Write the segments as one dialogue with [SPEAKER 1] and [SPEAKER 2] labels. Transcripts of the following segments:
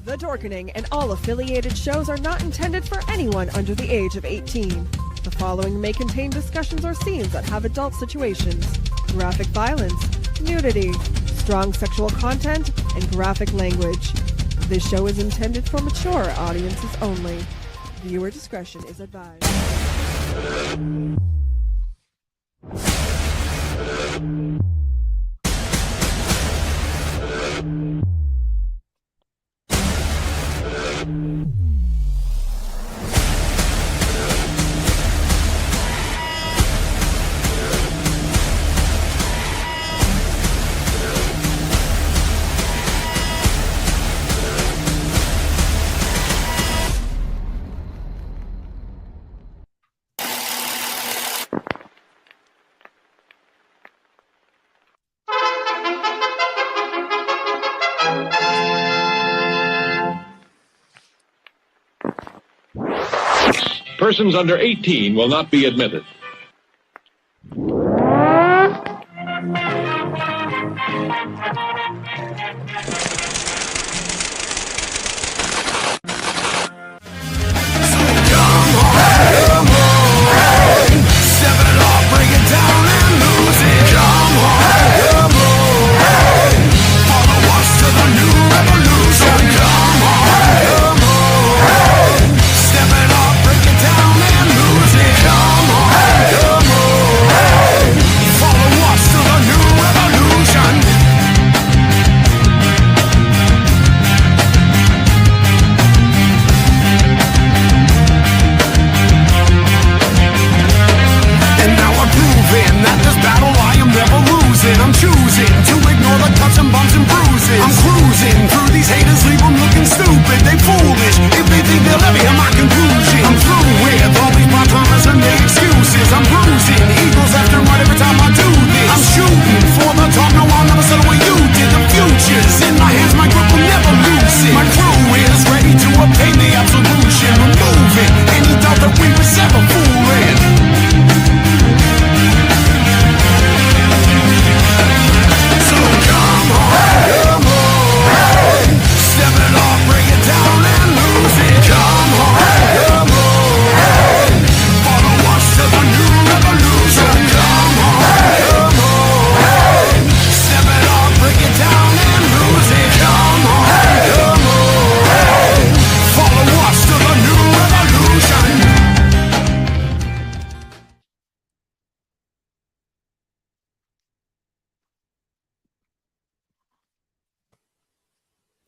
[SPEAKER 1] The Dorkening and all affiliated shows are not intended for anyone under the age of 18. The following may contain discussions or scenes that have adult situations, graphic violence, nudity, strong sexual content, and graphic language. This show is intended for mature audiences only. Viewer discretion is advised.
[SPEAKER 2] Persons under 18 will not be admitted.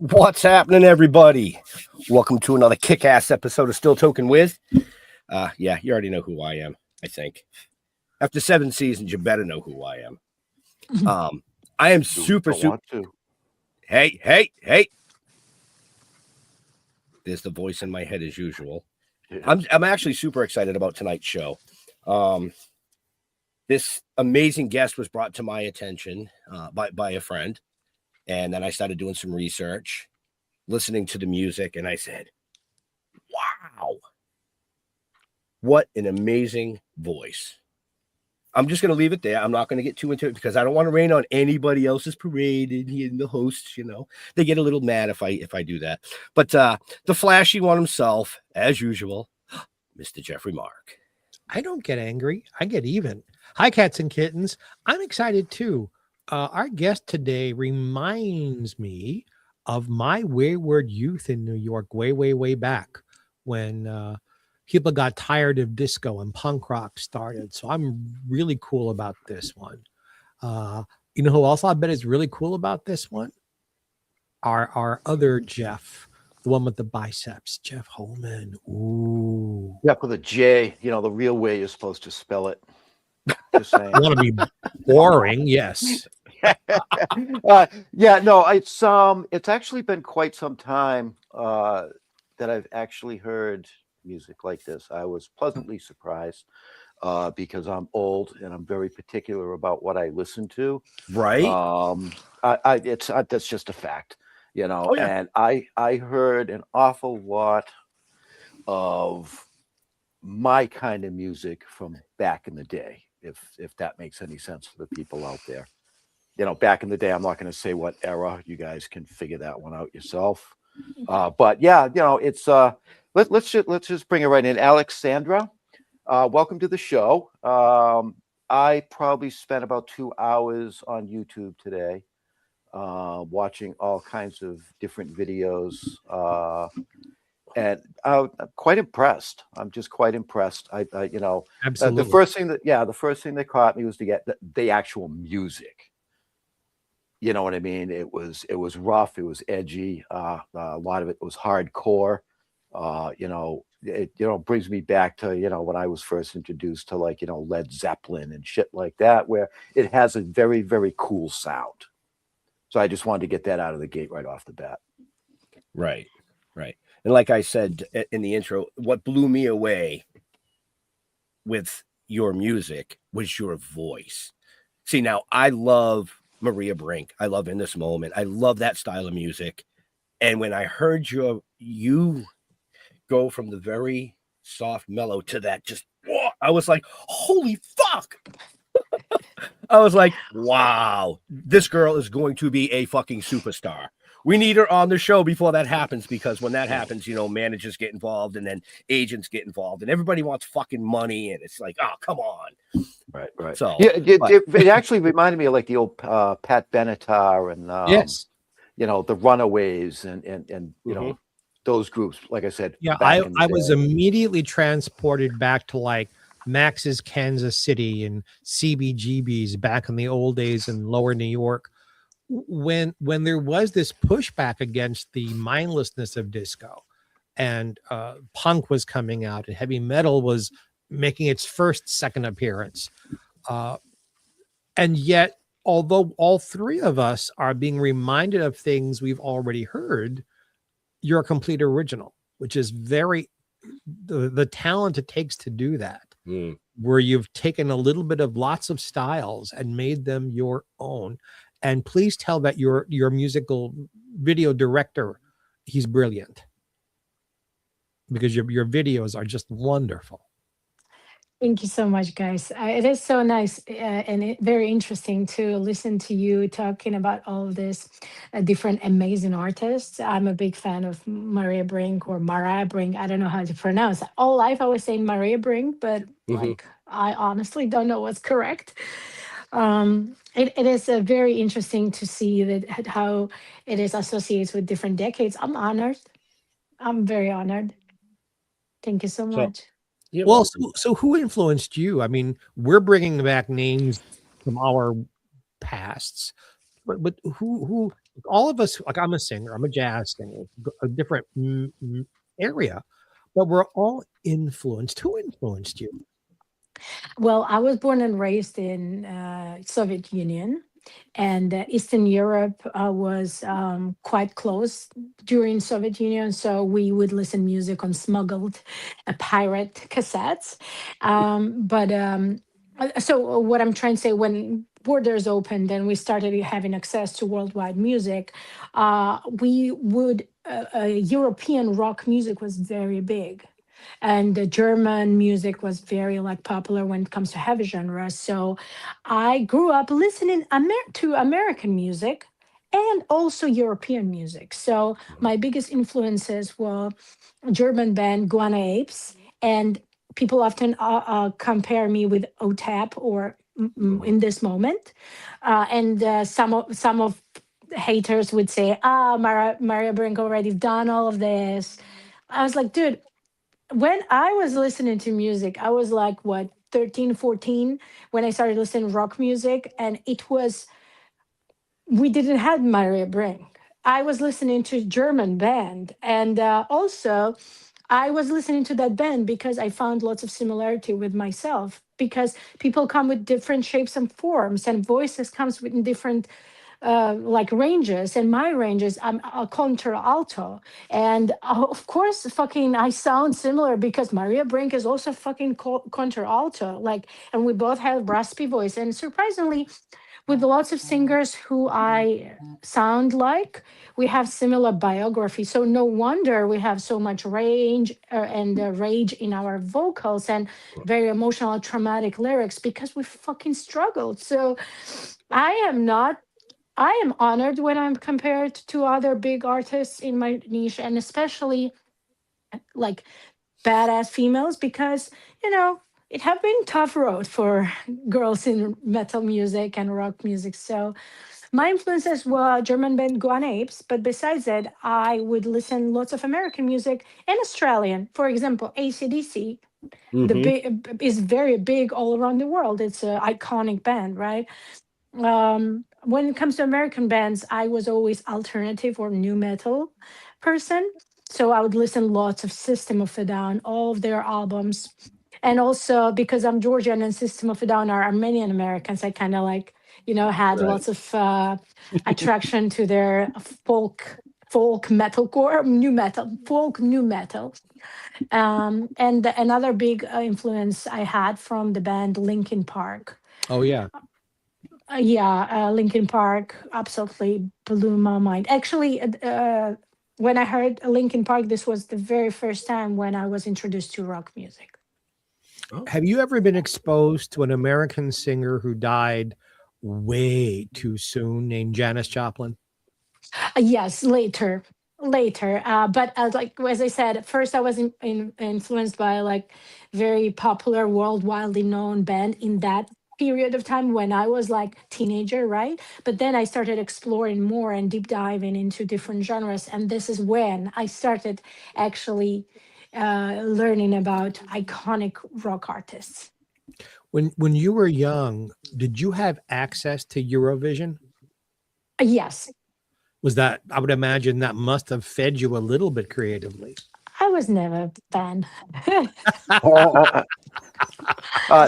[SPEAKER 3] What's happening, everybody? Welcome to another kick-ass episode of Still Toking with. Yeah, you already know who I am, I think. After 7 seasons, you better know who I am. I am super. Hey. There's the voice in my head as usual. Yeah. I'm actually super excited about tonight's show. This amazing guest was brought to my attention by a friend. And then I started doing some research, listening to the music, and I said, wow, what an amazing voice. I'm just going to leave it there. I'm not going to get too into it because I don't want to rain on anybody else's parade and the hosts, you know. They get a little mad if I do that. But the flashy one himself, as usual, Mr. Jeffrey Mark.
[SPEAKER 4] I don't get angry. I get even. Hi, cats and kittens. I'm excited, too. Our guest today reminds me of my wayward youth in New York way back when people got tired of disco and punk rock started. So I'm really cool about this one. You know who else I bet is really cool about this one? Our other Jeff, the one with the biceps, Jeff Holman. Ooh.
[SPEAKER 5] Jeff with a J, you know, the real way you're supposed to spell it. Just saying.
[SPEAKER 4] I want to be boring, yes.
[SPEAKER 5] Yeah, no, it's actually been quite some time that I've actually heard music like this. I was pleasantly surprised because I'm old and I'm very particular about what I listen to.
[SPEAKER 3] Right.
[SPEAKER 5] That's just a fact, you know. Oh, yeah. And I heard an awful lot of my kind of music from back in the day, if that makes any sense for the people out there. You know, back in the day, I'm not going to say what era. You guys can figure that one out yourself. But yeah, it's let's just bring it right in. Aleksandra, welcome to the show. I probably spent about 2 hours on YouTube today, watching all kinds of different videos, and I'm quite impressed. I'm just quite impressed. The
[SPEAKER 4] Absolutely.
[SPEAKER 5] first thing that caught me was to get the actual music. You know what I mean? It was rough. It was edgy. A lot of it was hardcore. It brings me back to when I was first introduced to Led Zeppelin and shit like that, where it has a very, very cool sound. So I just wanted to get that out of the gate right off the bat.
[SPEAKER 3] Right. And like I said in the intro, what blew me away with your music was your voice. See, now I love Maria Brink. I love In This Moment. I love that style of music. And when I heard you go from the very soft mellow to that, I was like, holy fuck. I was like, wow, this girl is going to be a fucking superstar. We need her on the show before that happens, because when that happens, managers get involved and then agents get involved and everybody wants fucking money. And it's like, oh, come on.
[SPEAKER 5] Right.
[SPEAKER 3] So
[SPEAKER 5] yeah, it actually reminded me of like the old Pat Benatar and
[SPEAKER 4] Yes.
[SPEAKER 5] The Runaways and those groups. Like I said,
[SPEAKER 4] Yeah,
[SPEAKER 5] back in the
[SPEAKER 4] I was
[SPEAKER 5] day.
[SPEAKER 4] immediately transported back to like Max's Kansas City and CBGB's back in the old days in lower New York, when there was this pushback against the mindlessness of disco, and punk was coming out and heavy metal was making its second appearance. And yet, although all three of us are being reminded of things we've already heard, you're a complete original, which is very the talent it takes to do that, where you've taken a little bit of lots of styles and made them your own. And please tell that your musical video director, he's brilliant, because your videos are just wonderful.
[SPEAKER 6] Thank you so much, guys. It is so nice and very interesting to listen to you talking about all of this different amazing artists. I'm a big fan of Maria Brink or Mariah Brink. I don't know how to pronounce it. All life I was saying Maria Brink, but I honestly don't know what's correct. It is very interesting to see that how it is associated with different decades. I'm honored. I'm very honored. Thank you so much.
[SPEAKER 4] Well, so who influenced you? I mean, we're bringing back names from our pasts, but who? All of us, like I'm a singer, I'm a jazz singer, a different area, but we're all influenced. Who influenced you?
[SPEAKER 6] Well, I was born and raised in Soviet Union, and Eastern Europe was quite close during Soviet Union, so we would listen music on smuggled pirate cassettes. So what I'm trying to say, when borders opened and we started having access to worldwide music, we would European rock music was very big, and the German music was very popular when it comes to heavy genres. So I grew up listening to American music and also European music. So my biggest influences were German band Guana Apes, and people often compare me with OTAP or In This Moment, and some of haters would say, Maria Brink already done all of this. I was like, dude, when I was listening to music, I was like, what, 13, 14, when I started listening to rock music. And we didn't have Maria Brink. I was listening to German band. And also, I was listening to that band because I found lots of similarity with myself, because people come with different shapes and forms, and voices comes with different ranges, and my ranges, I'm a contralto, and of course fucking I sound similar because Maria Brink is also fucking contralto, and we both have raspy voice, and surprisingly with lots of singers who I sound like, we have similar biography. So no wonder we have so much range and rage in our vocals and very emotional, traumatic lyrics, because we fucking struggled. So I am not I am honored when I'm compared to other big artists in my niche, and especially like badass females, because it have been tough road for girls in metal music and rock music. So my influences were German band Guana Apes, but besides that, I would listen lots of American music and Australian. For example, AC/DC, is very big all around the world. It's an iconic band, right? When it comes to American bands, I was always alternative or new metal person. So I would listen lots of System of a Down, all of their albums. And also because I'm Georgian and System of a Down are Armenian Americans, I kind of like, had
[SPEAKER 3] Right.
[SPEAKER 6] lots of attraction to their folk metalcore, new metal, folk new metal. And another big influence I had from the band Linkin Park.
[SPEAKER 4] Oh yeah.
[SPEAKER 6] Linkin Park absolutely blew my mind. Actually, when I heard Linkin Park, this was the very first time when I was introduced to rock music.
[SPEAKER 4] Have you ever been exposed to an American singer who died way too soon named Janis Joplin?
[SPEAKER 6] Yes, later. But like as I said, at first I was influenced by like very popular, worldwide known band in that period of time when I was like teenager, right? But then I started exploring more and deep diving into different genres, and this is when I started actually learning about iconic rock artists.
[SPEAKER 4] When you were young, did you have access to Eurovision?
[SPEAKER 6] Yes.
[SPEAKER 4] Was that, I would imagine that must have fed you a little bit creatively.
[SPEAKER 6] I was never a fan.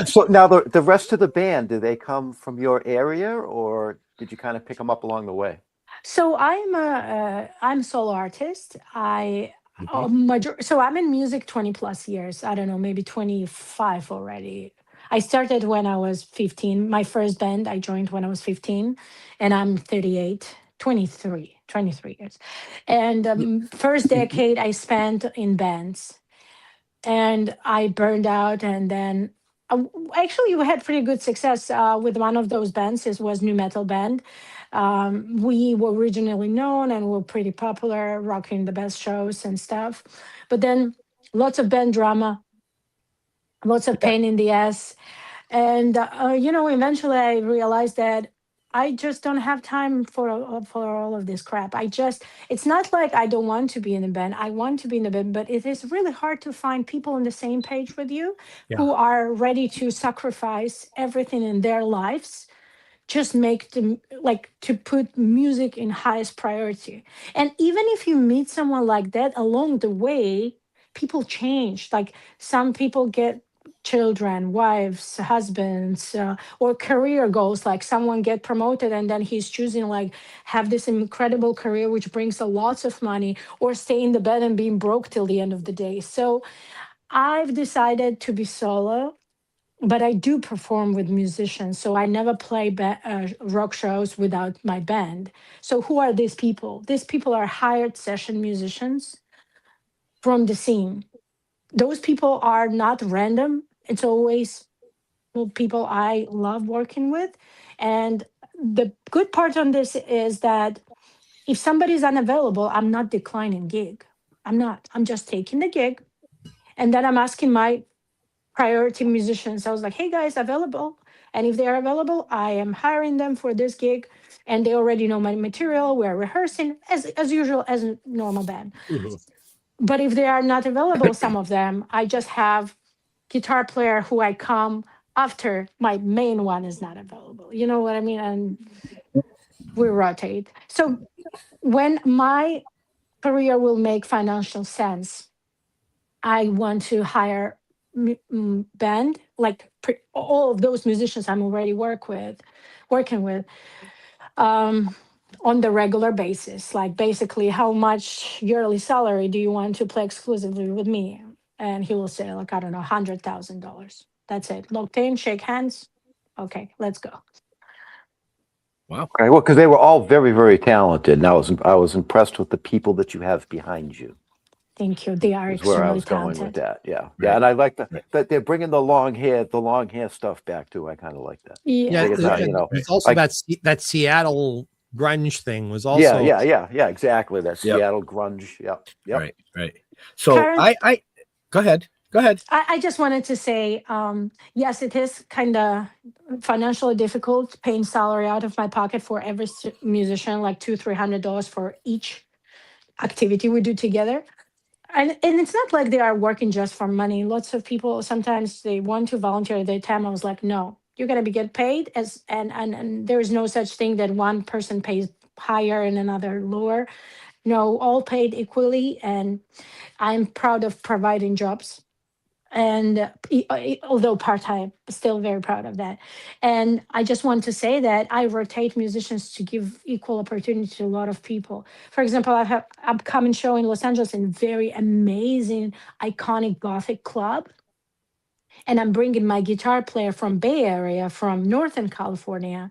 [SPEAKER 5] So now the rest of the band, do they come from your area, or did you kind of pick them up along the way?
[SPEAKER 6] So I'm a solo artist. So I'm in music 20 plus years. I don't know, maybe 25 already. I started when I was 15. My first band I joined when I was 15, and I'm 38. 23 years. And first decade I spent in bands, and I burned out. And then actually we had pretty good success with one of those bands. It was new metal band. We were originally known and were pretty popular, rocking the best shows and stuff. But then lots of band drama, lots of pain in the ass. And eventually I realized that I just don't have time for all of this crap. It's not like I don't want to be in a band. I want to be in a band, but it is really hard to find people on the same page with you who are ready to sacrifice everything in their lives, just make them like to put music in highest priority. And even if you meet someone like that along the way, people change. Like some people get children, wives, husbands, or career goals. Like someone get promoted and then he's choosing like have this incredible career which brings a lots of money, or stay in the bed and being broke till the end of the day. So I've decided to be solo, but I do perform with musicians. So I never play rock shows without my band. So who are these people? These people are hired session musicians from the scene. Those people are not random. It's always people I love working with. And the good part on this is that if somebody's unavailable, I'm not declining gig. I'm not. I'm just taking the gig. And then I'm asking my priority musicians. I was like, hey guys, available? And if they're available, I am hiring them for this gig. And they already know my material. We're rehearsing as usual, as a normal band. But if they are not available, some of them, I just have guitar player who I come after my main one is not available. You know what I mean? And we rotate. So when my career will make financial sense, I want to hire band, like all of those musicians I'm already working with on the regular basis. Like basically, how much yearly salary do you want to play exclusively with me? And he will say, like, I don't know, $100,000. That's it. Locked in, shake hands. Okay, let's go.
[SPEAKER 3] Wow.
[SPEAKER 5] Okay, well, because they were all very, very talented, and I was impressed with the people that you have behind you.
[SPEAKER 6] Thank you. They are
[SPEAKER 5] Is where I
[SPEAKER 6] extremely
[SPEAKER 5] was going
[SPEAKER 6] talented.
[SPEAKER 5] with that. Yeah,
[SPEAKER 3] Right.
[SPEAKER 5] yeah, and I like that they're bringing the long hair stuff back too. I kind of like that.
[SPEAKER 6] Yeah.
[SPEAKER 4] Yeah,
[SPEAKER 5] Because,
[SPEAKER 4] there's also
[SPEAKER 5] I-
[SPEAKER 4] that Seattle grunge thing was
[SPEAKER 5] Yeah,
[SPEAKER 4] also
[SPEAKER 5] yeah, exactly. That
[SPEAKER 3] Yep.
[SPEAKER 5] Seattle grunge. Yep.
[SPEAKER 3] Right. So
[SPEAKER 6] Karen,
[SPEAKER 3] I go ahead.
[SPEAKER 6] I just wanted to say, yes, it is kind of financially difficult paying salary out of my pocket for every musician, like $200-300 for each activity we do together. And it's not like they are working just for money. Lots of people sometimes they want to volunteer their time. I was like, no, you're gonna be get paid as and there is no such thing that one person pays higher and another lower. No, all paid equally, and I'm proud of providing jobs. And although part-time, still very proud of that. And I just want to say that I rotate musicians to give equal opportunity to a lot of people. For example, I have upcoming show in Los Angeles in very amazing iconic Gothic club, and I'm bringing my guitar player from Bay Area, from Northern California,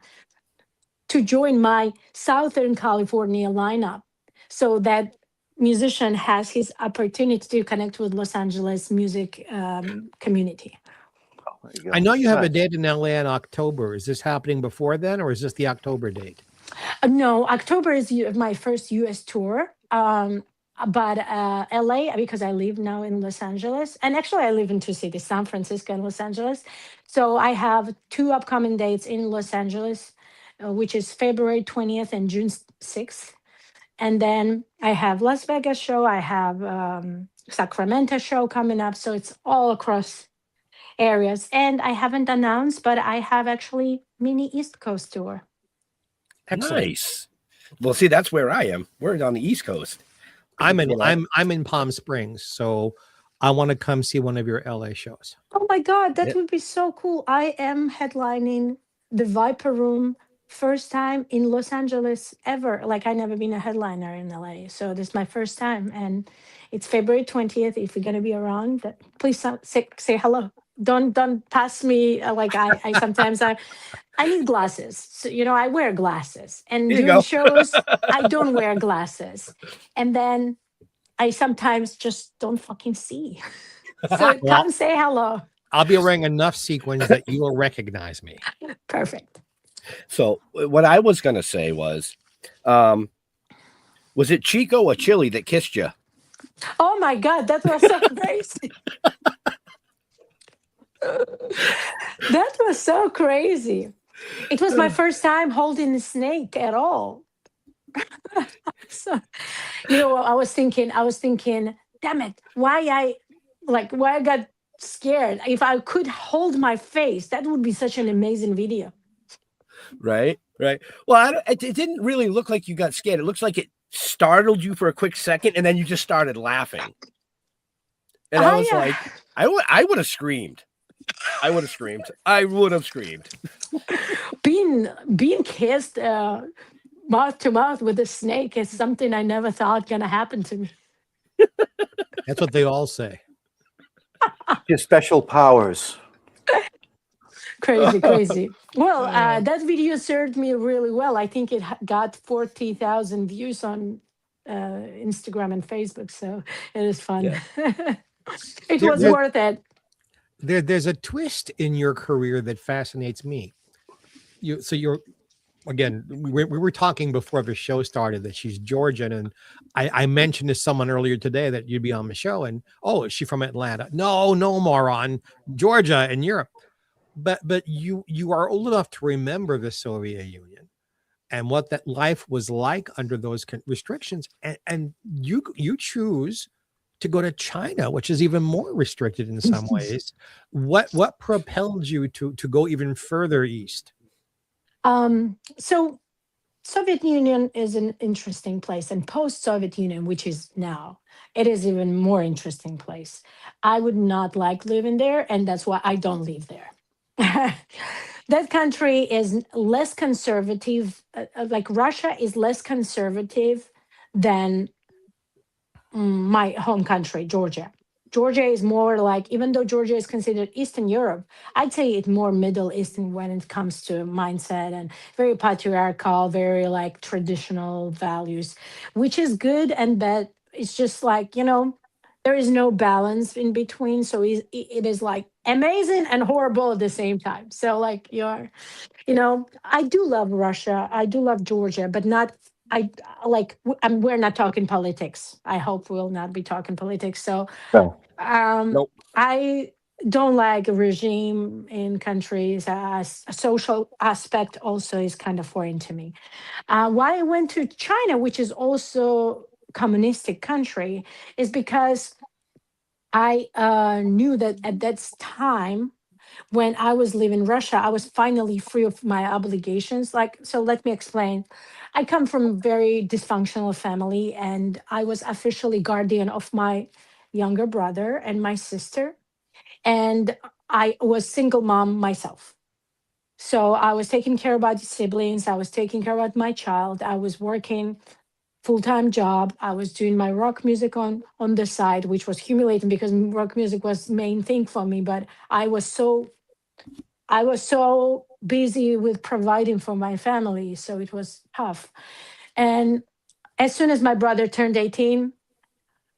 [SPEAKER 6] to join my Southern California lineup, so that musician has his opportunity to connect with Los Angeles music community.
[SPEAKER 5] There you go.
[SPEAKER 4] I know you have a
[SPEAKER 5] Nice.
[SPEAKER 4] date in LA in October. Is this happening before then, or is this the October date?
[SPEAKER 6] No, October is my first US tour. But LA, because I live now in Los Angeles, and actually I live in two cities, San Francisco and Los Angeles. So I have two upcoming dates in Los Angeles, which is February 20th and June 6th. And then I have Las Vegas show, I have Sacramento show coming up. So it's all across areas. And I haven't announced, but I have actually mini East Coast tour.
[SPEAKER 4] Excellent.
[SPEAKER 3] Nice. Well, see, that's where I am. We're on the East Coast.
[SPEAKER 4] I'm
[SPEAKER 3] You know?
[SPEAKER 4] in Palm Springs, so I want to come see one of your LA shows.
[SPEAKER 6] Oh my God, that
[SPEAKER 3] Yeah.
[SPEAKER 6] would be so cool. I am headlining the Viper Room first time in Los Angeles ever. Like I never been a headliner in LA. So this is my first time. And it's February 20th. If you're gonna be around, please say hello. Don't pass me like I sometimes I need glasses. So I wear glasses. And
[SPEAKER 3] Here you
[SPEAKER 6] during
[SPEAKER 3] go.
[SPEAKER 6] shows, I don't wear glasses. And then I sometimes just don't fucking see. So
[SPEAKER 4] Well,
[SPEAKER 6] come say hello.
[SPEAKER 4] I'll be wearing enough sequins that you will recognize me.
[SPEAKER 6] Perfect.
[SPEAKER 3] So what I was gonna say was it Chico or Chili that kissed you?
[SPEAKER 6] Oh my God, that was so crazy. That was so crazy. It was my first time holding a snake at all. So, I was thinking, damn it, why I got scared. If I could hold my face, that would be such an amazing video.
[SPEAKER 3] Right. Well, it didn't really look like you got scared. It looks like it startled you for a quick second, and then you just started laughing. And I was like, I would have screamed. I would have screamed.
[SPEAKER 6] Being kissed mouth to mouth with a snake is something I never thought gonna happen to me.
[SPEAKER 4] That's what they all say.
[SPEAKER 5] Your special powers.
[SPEAKER 6] Crazy. Well, that video served me really well. I think it got 40,000 views on Instagram and Facebook, so it is fun.
[SPEAKER 3] Yeah.
[SPEAKER 6] It was worth it.
[SPEAKER 4] There's a twist in your career that fascinates me. Again, we were talking before the show started that she's Georgian, and I mentioned to someone earlier today that you'd be on the show, and is she from Atlanta? No, moron, Georgia in Europe. But you are old enough to remember the Soviet Union and what that life was like under those restrictions, and you choose to go to China, which is even more restricted in some ways. What propelled you to go even further east?
[SPEAKER 6] So Soviet Union is an interesting place, and post-Soviet Union, which is now, it is even more interesting place. I would not like living there, and that's why I don't live there. That country is less conservative, like Russia is less conservative than my home country, Georgia. Georgia is more like, even though Georgia is considered Eastern Europe, I'd say it's more Middle Eastern when it comes to mindset, and very patriarchal, very like traditional values, which is good and bad. It's just like, there is no balance in between. So it is like amazing and horrible at the same time. So like I do love Russia. I do love Georgia, but not. I like. We're not talking politics. I hope we'll not be talking politics. So,
[SPEAKER 5] No.
[SPEAKER 6] um,
[SPEAKER 3] Nope.
[SPEAKER 6] I don't like a regime in countries. A social aspect also is kind of foreign to me. Why I went to China, which is also communistic country, is because I knew that at that time when I was living in Russia, I was finally free of my obligations. Like, so let me explain. I come from a very dysfunctional family, and I was officially guardian of my younger brother and my sister. And I was single mom myself. So I was taking care about the siblings. I was taking care about my child. I was working full-time job. I was doing my rock music on the side, which was humiliating because rock music was the main thing for me. But I was so busy with providing for my family, so it was tough. And as soon as my brother turned 18,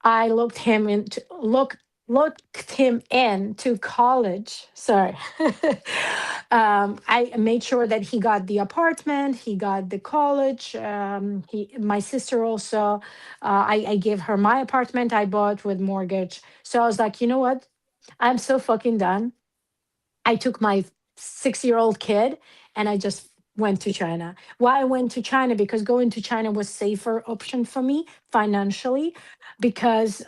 [SPEAKER 6] I looked him into college. Sorry. I made sure that he got the apartment, he got the college. My sister also, I gave her my apartment I bought with mortgage. So I was like, you know what? I'm so fucking done. I took my 6-year-old kid and I just went to China. Why I went to China? Because going to China was safer option for me financially, because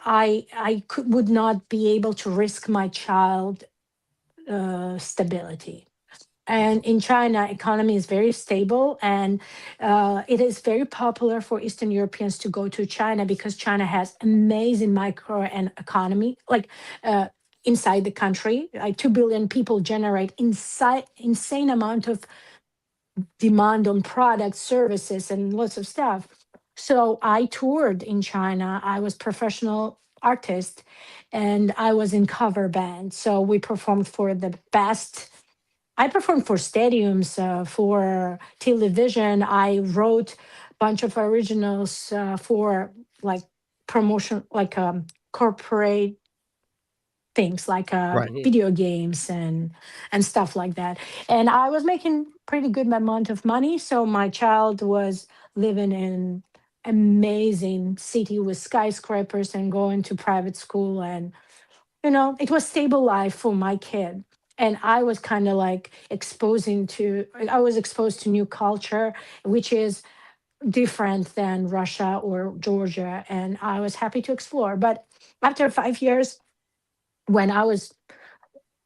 [SPEAKER 6] would not be able to risk my child stability. And in China, economy is very stable, and it is very popular for Eastern Europeans to go to China because China has amazing micro and economy, like inside the country. Like 2 billion people generate insane amount of demand on products, services, and lots of stuff. So I toured in China. I was professional artist, and I was in cover band. So we performed for the best. I performed for stadiums, for television. I wrote a bunch of originals for like promotion, like corporate things, like
[SPEAKER 4] Right.
[SPEAKER 3] Mhm.
[SPEAKER 6] video games and stuff like that. And I was making pretty good amount of money. So my child was living in amazing city with skyscrapers and going to private school, and it was stable life for my kid. And I was kind of like I was exposed to new culture, which is different than Russia or Georgia. And I was happy to explore. But after 5 years, when I was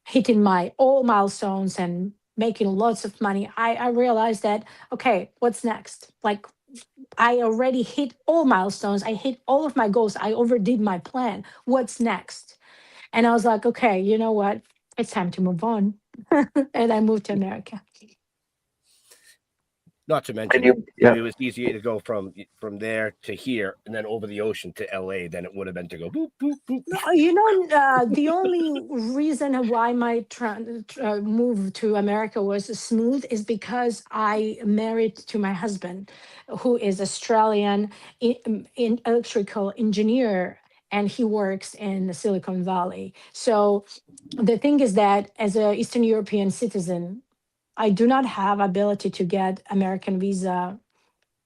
[SPEAKER 6] hitting my all milestones and making lots of money, I realized that, okay, what's next? Like, I already hit all milestones. I hit all of my goals. I overdid my plan. What's next? And I was like, okay, you know what? It's time to move on. And I moved to America.
[SPEAKER 3] Not to mention, it was easier to go from there to here and then over the ocean to LA than it would have been to go boop, boop, boop.
[SPEAKER 6] No, the only reason why my move to America was smooth is because I married to my husband, who is Australian in electrical engineer, and he works in Silicon Valley. So the thing is that as an Eastern European citizen, I do not have ability to get American visa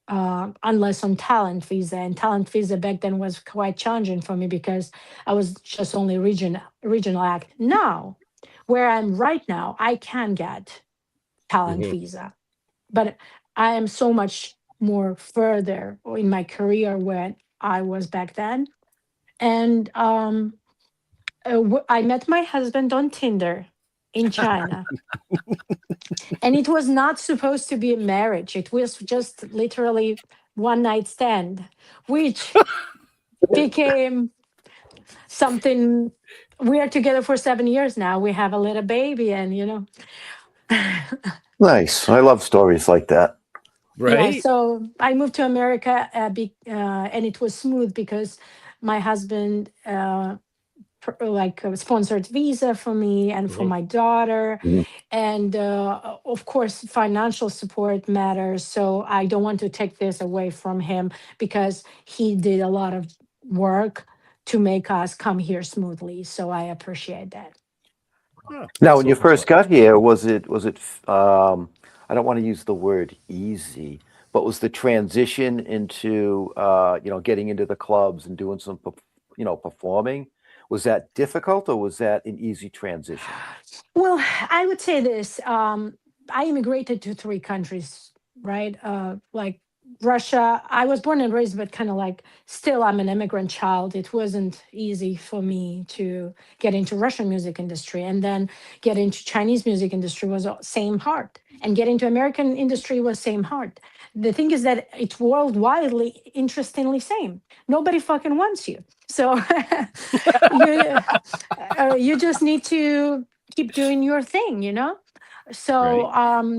[SPEAKER 6] unless on talent visa. And talent visa back then was quite challenging for me because I was just only regional act. Now, where I'm right now, I can get talent
[SPEAKER 3] Mhm.
[SPEAKER 6] visa, but I am so much more further in my career when I was back then. And I met my husband on Tinder in China. And it was not supposed to be a marriage. It was just literally one night stand, which became something. We are together for 7 years now. We have a little baby, and
[SPEAKER 5] Nice. I love stories like that.
[SPEAKER 6] yeah.
[SPEAKER 3] Right?
[SPEAKER 6] So I moved to America, and it was smooth because my husband sponsored visa for me and for
[SPEAKER 3] Mhm.
[SPEAKER 6] my daughter.
[SPEAKER 5] Mhm.
[SPEAKER 6] And of course financial support matters, so I don't want to take this away from him because he did a lot of work to make us come here smoothly, so I appreciate that.
[SPEAKER 5] Now, when you first got here, was it? I don't want to use the word easy, but was the transition into getting into the clubs and doing some performing? Was that difficult, or was that an easy transition?
[SPEAKER 6] Well, I would say this. I immigrated to 3 countries, right? Like Russia. I was born and raised, but kind of like still I'm an immigrant child. It wasn't easy for me to get into Russian music industry, and then get into Chinese music industry was same hard. And get into American industry was same hard. The thing is that it's worldwidely, interestingly same. Nobody fucking wants you. So you just need to keep doing your thing, you know? So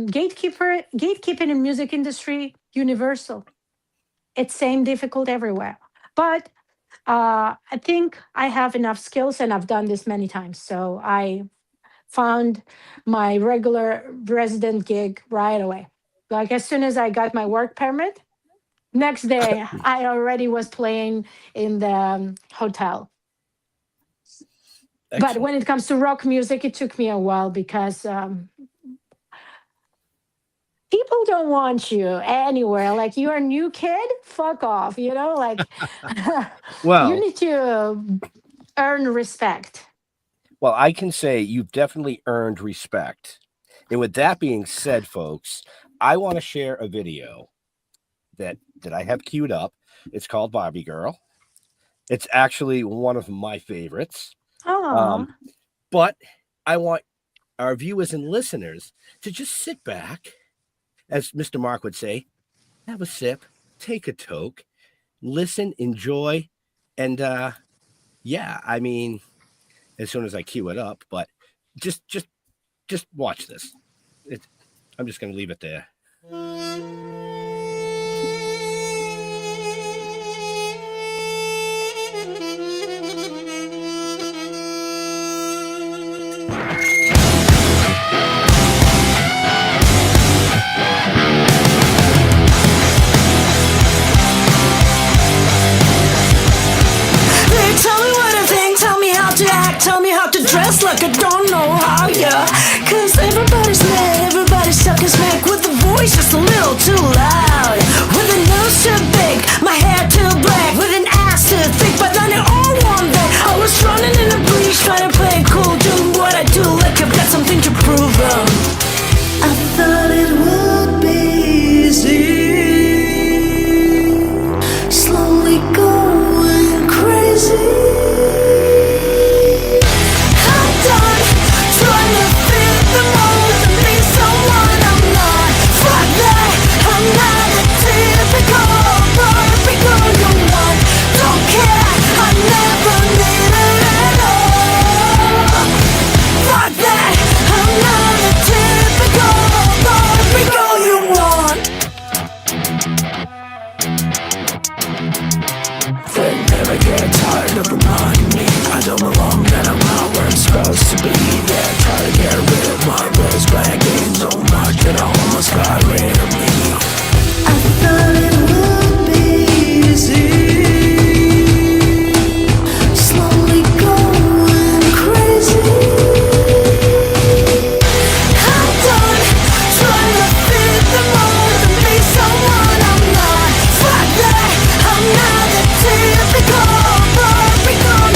[SPEAKER 6] gatekeeping in music industry, universal. It's same difficult everywhere. But I think I have enough skills, and I've done this many times. So I found my regular resident gig right away. Like as soon as I got my work permit, next day I already was playing in the hotel.
[SPEAKER 3] Excellent.
[SPEAKER 6] But when it comes to rock music, it took me a while because people don't want you anywhere. Like, you're a new kid, fuck off, like
[SPEAKER 3] Well,
[SPEAKER 6] you need to earn respect.
[SPEAKER 3] Well, I can say you've definitely earned respect. And with that being said, folks, I want to share a video that I have queued up. It's called Barbie Girl. It's actually one of my favorites. But I want our viewers and listeners to just sit back, as Mr. Mark would say, have a sip, take a toke, listen, enjoy, and I mean, as soon as I cue it up, but just watch this. I'm just going to leave it there.
[SPEAKER 7] Tell me how to dress like I don't know how, yeah. Cause everybody's mad, everybody's sucking smack with the voice just a little too loud. With a nose too big, my hair too black, with an ass too thick, but then they all want that. I was running in a breeze, trying to play it cool, doing what I do like I've got something to prove. I thought it would be easy, slowly going crazy. Supposed to be there, try to get rid of my rose black ain't so much that I almost got rid of me. I thought it would be easy, slowly going crazy. I'm done trying to fit the mold and be someone I'm not. Fuck that, I'm not the typical Barbie girl.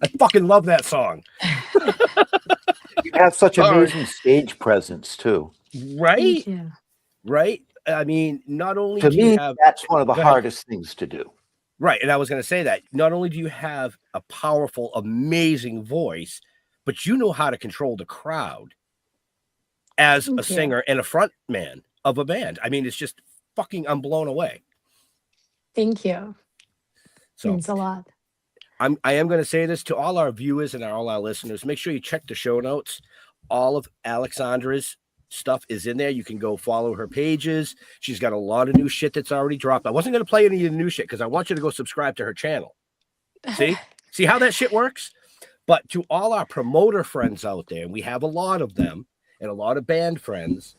[SPEAKER 3] I fucking love that song.
[SPEAKER 5] You have such
[SPEAKER 3] All right.
[SPEAKER 5] amazing stage presence too.
[SPEAKER 3] Right?
[SPEAKER 6] Thank you.
[SPEAKER 3] Right? I mean, not only
[SPEAKER 5] To
[SPEAKER 3] do you
[SPEAKER 5] me,
[SPEAKER 3] have
[SPEAKER 5] that's one of the
[SPEAKER 3] Go ahead.
[SPEAKER 5] hardest things to do.
[SPEAKER 3] right, and I was going to say that not only do you have a powerful, amazing voice, but you know how to control the crowd as a
[SPEAKER 6] Thank you.
[SPEAKER 3] singer and a front man of a band. I mean, it's just fucking, I'm blown away.
[SPEAKER 6] Thank you.
[SPEAKER 3] So
[SPEAKER 6] Means a lot.
[SPEAKER 3] I am going to say this to all our viewers and all our listeners. Make sure you check the show notes. All of Aleksandra's stuff is in there. You can go follow her pages. She's got a lot of new shit that's already dropped. I wasn't going to play any of the new shit because I want you to go subscribe to her channel. See how that shit works? But to all our promoter friends out there, and we have a lot of them and a lot of band friends,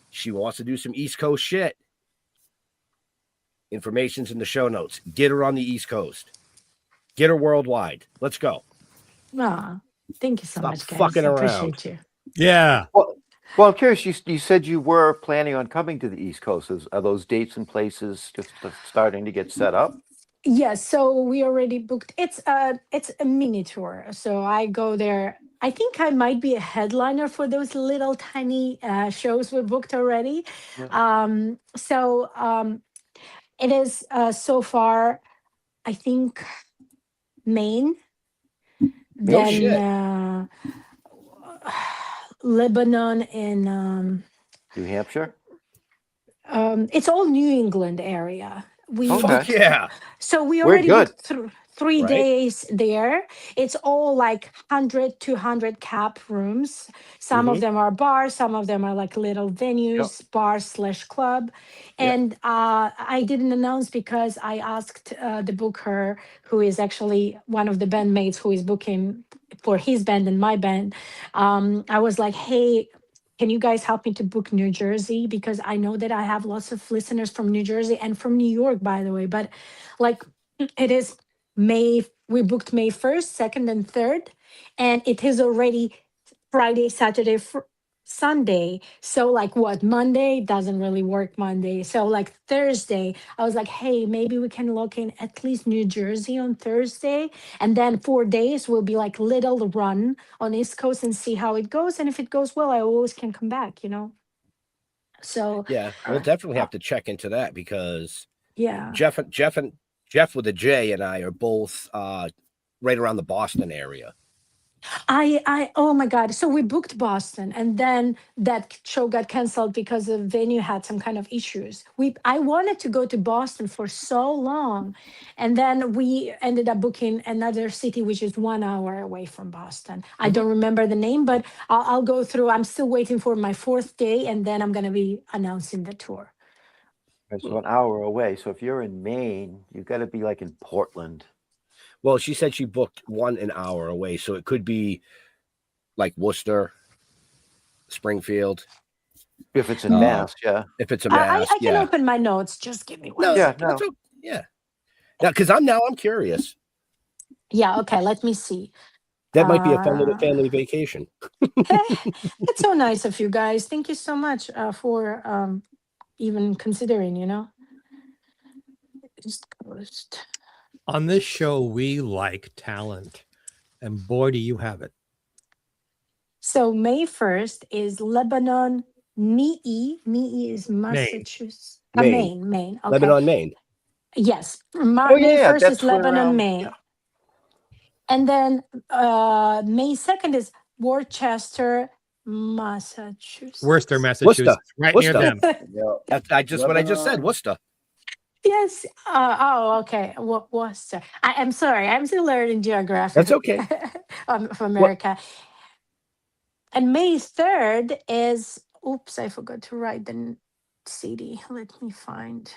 [SPEAKER 3] she wants to do some East Coast shit. Information's in the show notes. Get her on the East Coast. Get her worldwide. Let's go.
[SPEAKER 6] Ah, thank you so
[SPEAKER 3] Stop
[SPEAKER 6] much, guys.
[SPEAKER 3] fucking
[SPEAKER 6] I
[SPEAKER 3] around.
[SPEAKER 6] appreciate you.
[SPEAKER 4] Yeah.
[SPEAKER 5] Well, I'm curious. You said you were planning on coming to the East Coast. Are those dates and places just starting to get set up?
[SPEAKER 6] Yes, so we already booked. It's a mini tour. So I go there. I think I might be a headliner for those little tiny shows we booked already.
[SPEAKER 5] Yeah.
[SPEAKER 6] It is so far, I think, Maine,
[SPEAKER 3] No
[SPEAKER 6] then
[SPEAKER 3] shit.
[SPEAKER 6] Lebanon, and
[SPEAKER 5] New Hampshire.
[SPEAKER 6] it's all New England area. We
[SPEAKER 5] Okay.
[SPEAKER 3] Fuck yeah.
[SPEAKER 6] So we
[SPEAKER 5] We're
[SPEAKER 6] already
[SPEAKER 5] good.
[SPEAKER 6] booked three
[SPEAKER 3] Right.
[SPEAKER 6] days there. It's all like 100, 200 cap rooms. Some of them are bars, some of them are like little venues, bars/club.
[SPEAKER 3] Yep.
[SPEAKER 6] And I didn't announce because I asked the booker, who is actually one of the bandmates who is booking for his band and my band. I was like, hey, can you guys help me to book New Jersey? Because I know that I have lots of listeners from New Jersey and from New York, by the way. But like it is May, we booked May 1st, 2nd, and 3rd. And it is already Friday, Saturday, Sunday. So like what, Monday doesn't really work Monday. So like Thursday, I was like, hey, maybe we can look in at least New Jersey on Thursday. And then 4 days will be like little run on East Coast and see how it goes. And if it goes well, I always can come back, you know? So
[SPEAKER 3] Yeah, we'll definitely have to check into that because
[SPEAKER 6] yeah.
[SPEAKER 3] Jeff with a J and I are both right around the Boston area.
[SPEAKER 6] Oh my God. So we booked Boston and then that show got canceled because the venue had some kind of issues. I wanted to go to Boston for so long. And then we ended up booking another city, which is 1 hour away from Boston. I don't remember the name, but I'll go through. I'm still waiting for my 4th day and then I'm going to be announcing the tour.
[SPEAKER 5] So an hour away. So if you're in Maine, you've got to be like in Portland.
[SPEAKER 3] Well, she said she booked an hour away, so it could be like Worcester, Springfield.
[SPEAKER 5] If it's in Mass, yeah.
[SPEAKER 3] If it's a Mass,
[SPEAKER 6] I can open my notes. Just give me one.
[SPEAKER 3] No,
[SPEAKER 6] second.
[SPEAKER 3] yeah. Now, because I'm curious.
[SPEAKER 6] Yeah. Okay. Let me see.
[SPEAKER 3] That might be a fun little family vacation.
[SPEAKER 6] That's so nice of you guys. Thank you so much for even considering, you know. East Coast.
[SPEAKER 4] On this show, we like talent. And boy, do you have it.
[SPEAKER 6] So May 1st is Lebanon, Mee. Mee is Massachusetts.
[SPEAKER 3] Maine.
[SPEAKER 6] Maine. Okay.
[SPEAKER 3] Lebanon, Maine.
[SPEAKER 6] Yes.
[SPEAKER 5] Oh,
[SPEAKER 6] May
[SPEAKER 5] yeah,
[SPEAKER 6] 1st
[SPEAKER 5] that's
[SPEAKER 6] is Lebanon,
[SPEAKER 5] where,
[SPEAKER 6] Maine.
[SPEAKER 5] yeah.
[SPEAKER 6] And then May 2nd is Worcester, Massachusetts.
[SPEAKER 4] Worcester, Massachusetts. Right near
[SPEAKER 3] Worcester.
[SPEAKER 4] them.
[SPEAKER 3] That's what I just said. Worcester.
[SPEAKER 6] Yes. Okay. Worcester. I'm sorry. I'm still learning geography.
[SPEAKER 3] That's okay.
[SPEAKER 6] Of America. And May 3rd is, oops, I forgot to write the city. Let me find.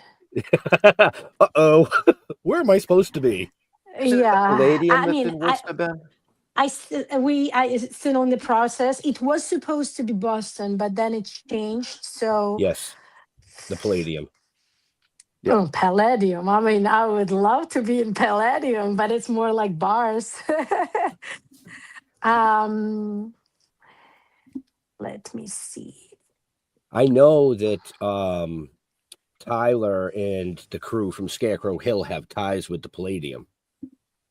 [SPEAKER 3] Uh-oh. Where am I supposed to be?
[SPEAKER 6] Yeah.
[SPEAKER 5] Palladium
[SPEAKER 6] I
[SPEAKER 5] that's
[SPEAKER 6] mean,
[SPEAKER 5] in Worcester, Ben?
[SPEAKER 6] I still on the process. It was supposed to be Boston, but then it changed. So
[SPEAKER 3] Yes. The Palladium.
[SPEAKER 5] Yep.
[SPEAKER 6] Oh, Palladium. I mean, I would love to be in Palladium, but it's more like bars. Let me see.
[SPEAKER 3] I know that Tyler and the crew from Scarecrow Hill have ties with the Palladium.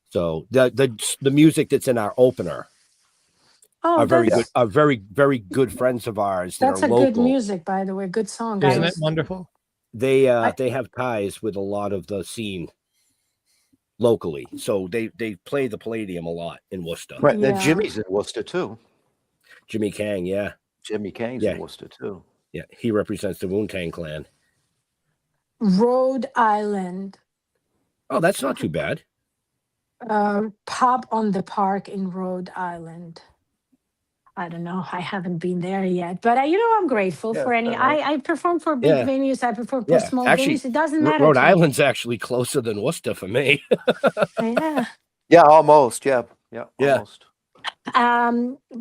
[SPEAKER 3] So the music that's in our opener
[SPEAKER 6] Oh,
[SPEAKER 3] are very
[SPEAKER 6] that's
[SPEAKER 3] good, are very good friends of ours that
[SPEAKER 6] that's
[SPEAKER 3] are
[SPEAKER 6] a good
[SPEAKER 3] local.
[SPEAKER 6] music, by the way. Good song,
[SPEAKER 4] Isn't
[SPEAKER 6] guys.
[SPEAKER 4] it wonderful?
[SPEAKER 3] They have ties with a lot of the scene locally, so they play the Palladium a lot in Worcester.
[SPEAKER 5] Right. Now
[SPEAKER 6] Yeah.
[SPEAKER 5] Jimmy's in Worcester too.
[SPEAKER 3] Jimmy Kang, yeah,
[SPEAKER 5] Jimmy Kang's
[SPEAKER 3] Yeah.
[SPEAKER 5] in Worcester too.
[SPEAKER 3] yeah, he represents the Wu-Tang Clan.
[SPEAKER 6] Rhode Island.
[SPEAKER 3] Oh, that's not too bad.
[SPEAKER 6] Pub on the Park in Rhode Island. I don't know. I haven't been there yet, but I'm grateful
[SPEAKER 5] Yeah,
[SPEAKER 6] for any.
[SPEAKER 5] all right.
[SPEAKER 6] I perform for big
[SPEAKER 3] Yeah.
[SPEAKER 6] venues. I perform for
[SPEAKER 3] Yeah,
[SPEAKER 6] small
[SPEAKER 3] actually,
[SPEAKER 6] venues. It doesn't matter.
[SPEAKER 3] Rhode
[SPEAKER 6] to me.
[SPEAKER 3] Island's actually closer than Worcester for me.
[SPEAKER 6] Yeah.
[SPEAKER 5] Yeah, almost. Yeah,
[SPEAKER 3] Yeah.
[SPEAKER 5] almost.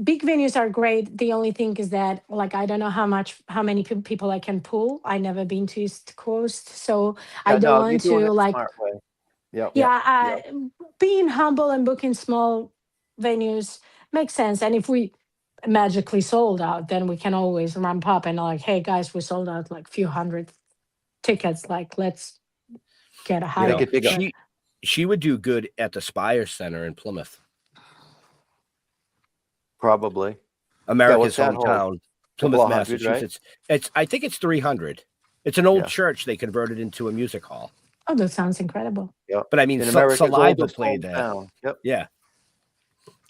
[SPEAKER 6] Big venues are great. The only thing is that, like, I don't know how many people I can pull. I never been to East Coast, so I
[SPEAKER 5] Yeah,
[SPEAKER 6] don't
[SPEAKER 5] no, you're
[SPEAKER 6] want
[SPEAKER 5] doing
[SPEAKER 6] to
[SPEAKER 5] it
[SPEAKER 6] like.
[SPEAKER 5] smart way. Yep.
[SPEAKER 6] Yeah, being humble and booking small venues makes sense. And if we magically sold out, then we can always ramp up and like, hey guys, we sold out like few hundred tickets. Like, let's get a
[SPEAKER 3] You
[SPEAKER 6] higher.
[SPEAKER 3] know,
[SPEAKER 5] it bigger.
[SPEAKER 3] she would do good at the Spire Center in Plymouth,
[SPEAKER 5] Probably.
[SPEAKER 3] America's
[SPEAKER 5] what's that
[SPEAKER 3] hometown,
[SPEAKER 5] Couple
[SPEAKER 3] Plymouth,
[SPEAKER 5] of hundred, right?
[SPEAKER 3] Massachusetts. I think it's 300. It's an old
[SPEAKER 5] Yeah.
[SPEAKER 3] church they converted into a music hall.
[SPEAKER 6] Oh, that sounds incredible.
[SPEAKER 5] Yep.
[SPEAKER 3] But I mean,
[SPEAKER 5] In America's
[SPEAKER 3] Saliva
[SPEAKER 5] oldest
[SPEAKER 3] played there.
[SPEAKER 5] hometown. Yep.
[SPEAKER 3] Yeah.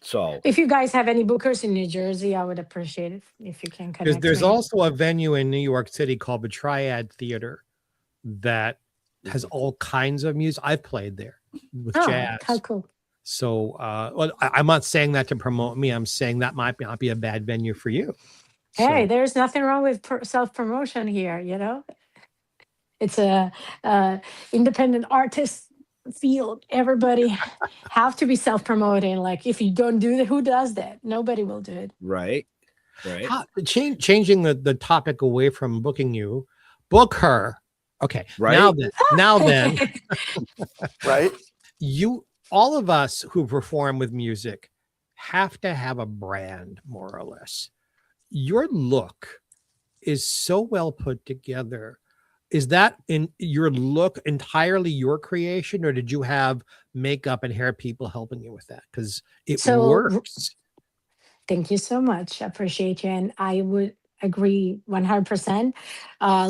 [SPEAKER 3] So
[SPEAKER 6] If you guys have any bookers in New Jersey, I would appreciate it if you can connect
[SPEAKER 4] There's
[SPEAKER 6] me.
[SPEAKER 4] also a venue in New York City called the Triad Theater that has all kinds of music. I've played there with jazz.
[SPEAKER 6] How cool.
[SPEAKER 4] So, well, I'm not saying that to promote me. I'm saying that might not be a bad venue for you.
[SPEAKER 6] Hey,
[SPEAKER 4] So,
[SPEAKER 6] there's nothing wrong with self-promotion here, It's a independent artist field. Everybody have to be self-promoting. Like, if you don't do that, who does that? Nobody will do it.
[SPEAKER 3] right.
[SPEAKER 4] changing the topic away from booking you, book her. Okay.
[SPEAKER 3] Right.
[SPEAKER 4] Now then,
[SPEAKER 5] Right.
[SPEAKER 4] all of us who perform with music have to have a brand, more or less. Your look is so well put together. Is that in your look entirely your creation, or did you have makeup and hair people helping you with that? Because it works.
[SPEAKER 6] Thank you so much. I appreciate you. And I would agree 100%.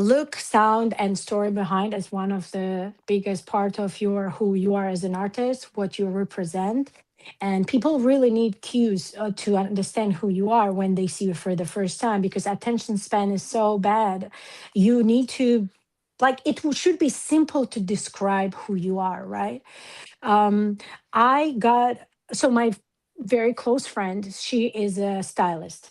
[SPEAKER 6] Look, sound, and story behind is one of the biggest part of who you are as an artist, what you represent. And people really need cues to understand who you are when they see you for the first time, because attention span is so bad. You need to, like, should be simple to describe who you are, right? My very close friend, she is a stylist.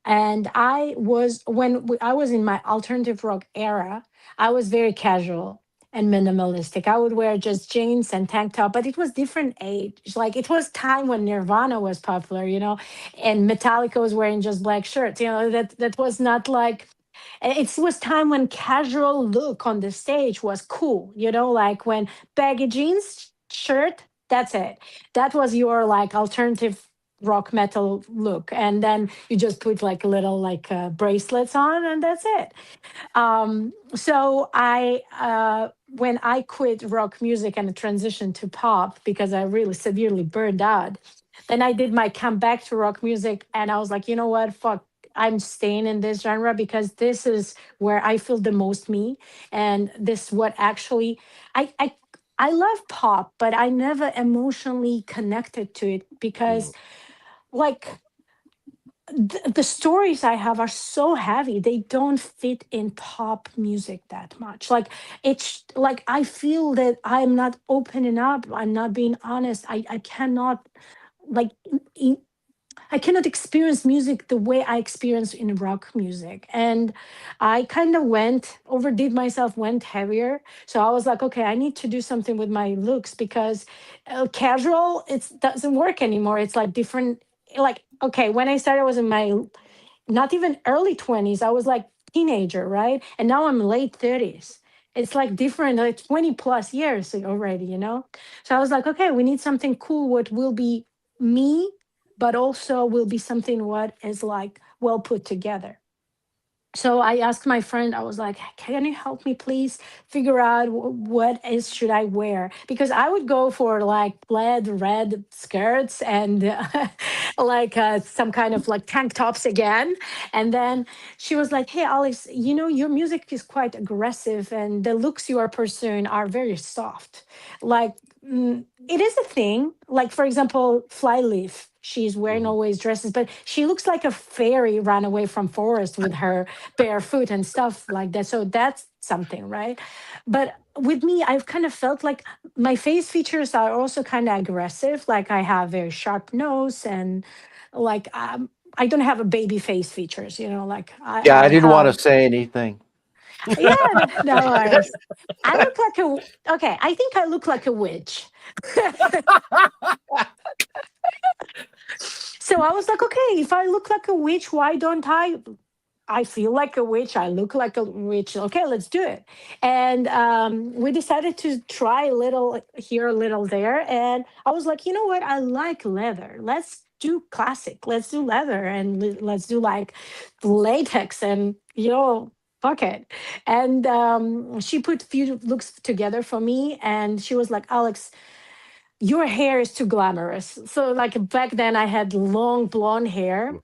[SPEAKER 6] And I was in my alternative rock era, I was very casual and minimalistic. I would wear just jeans and tank top, but it was different age. Like, it was time when Nirvana was popular, and Metallica was wearing just black shirts. That was not like, it was time when casual look on the stage was cool, like when baggy jeans, shirt, that's it. That was your like alternative rock metal look. And then you just put like little bracelets on, and that's it. So when I quit rock music and transitioned to pop because I really severely burned out, then I did my comeback to rock music, and I was like, you know what, fuck, I'm staying in this genre because this is where I feel the most me, and this what actually I love pop, but I never emotionally connected to it because like the stories I have are so heavy. They don't fit in pop music that much. Like, it's like I feel that I'm not opening up. I'm not being honest. I cannot like I cannot experience music the way I experience in rock music. And I kind of overdid myself, went heavier. So I was like, okay, I need to do something with my looks because casual, it doesn't work anymore. It's like different. Like, okay, when I started, I was in my not even early 20s. I was like teenager, right? And now I'm late 30s. It's like different, like 20 plus years already, So I was like, okay, we need something cool, what will be me, but also will be something what is like well put together. So I asked my friend, I was like, can you help me please figure out what is should I wear? Because I would go for like plaid red skirts and like some kind of like tank tops again. And then she was like, hey, Alex, you know, your music is quite aggressive and the looks you are pursuing are very soft. Like, it is a thing. Like, for example, Flyleaf. She's wearing always dresses, but she looks like a fairy ran away from forest with her barefoot and stuff like that. So that's something, right? But with me, I've kind of felt like my face features are also kind of aggressive. Like I have very sharp nose and like I don't have a baby face features, you know, like
[SPEAKER 5] Yeah, I
[SPEAKER 6] I
[SPEAKER 5] didn't want
[SPEAKER 6] have.
[SPEAKER 5] to say anything.
[SPEAKER 6] Yeah, no worries. I look like okay, I think I look like a witch. So I was like, okay, if I look like a witch, why don't I feel like a witch. I look like a witch. Okay, let's do it. And we decided to try a little here, a little there. And I was like, you know what? I like leather. Let's do classic. Let's do leather and let's do like latex and, you know, fuck it. And she put few looks together for me. And she was like, Alex, your hair is too glamorous. So like back then I had long blonde hair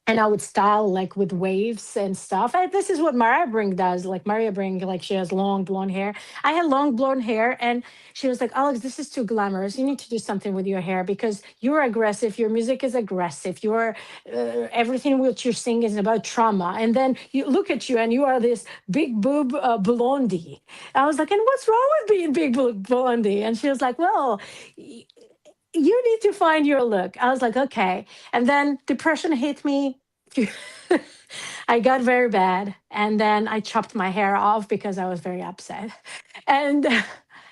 [SPEAKER 6] and I would style like with waves and stuff. This is what Maria Brink does. Like Maria Brink, like she has long blonde hair. I had long blonde hair, and she was like, "Alex, this is too glamorous. You need to do something with your hair because you're aggressive. Your music is aggressive. Your everything what you're singing is about trauma. And then you look at you, and you are this big boob blondie." I was like, "And what's wrong with being big boob blondie?" And she was like, "Well." You need to find your look. I was like, okay. And then depression hit me. I got very bad. And then I chopped my hair off because I was very upset. And and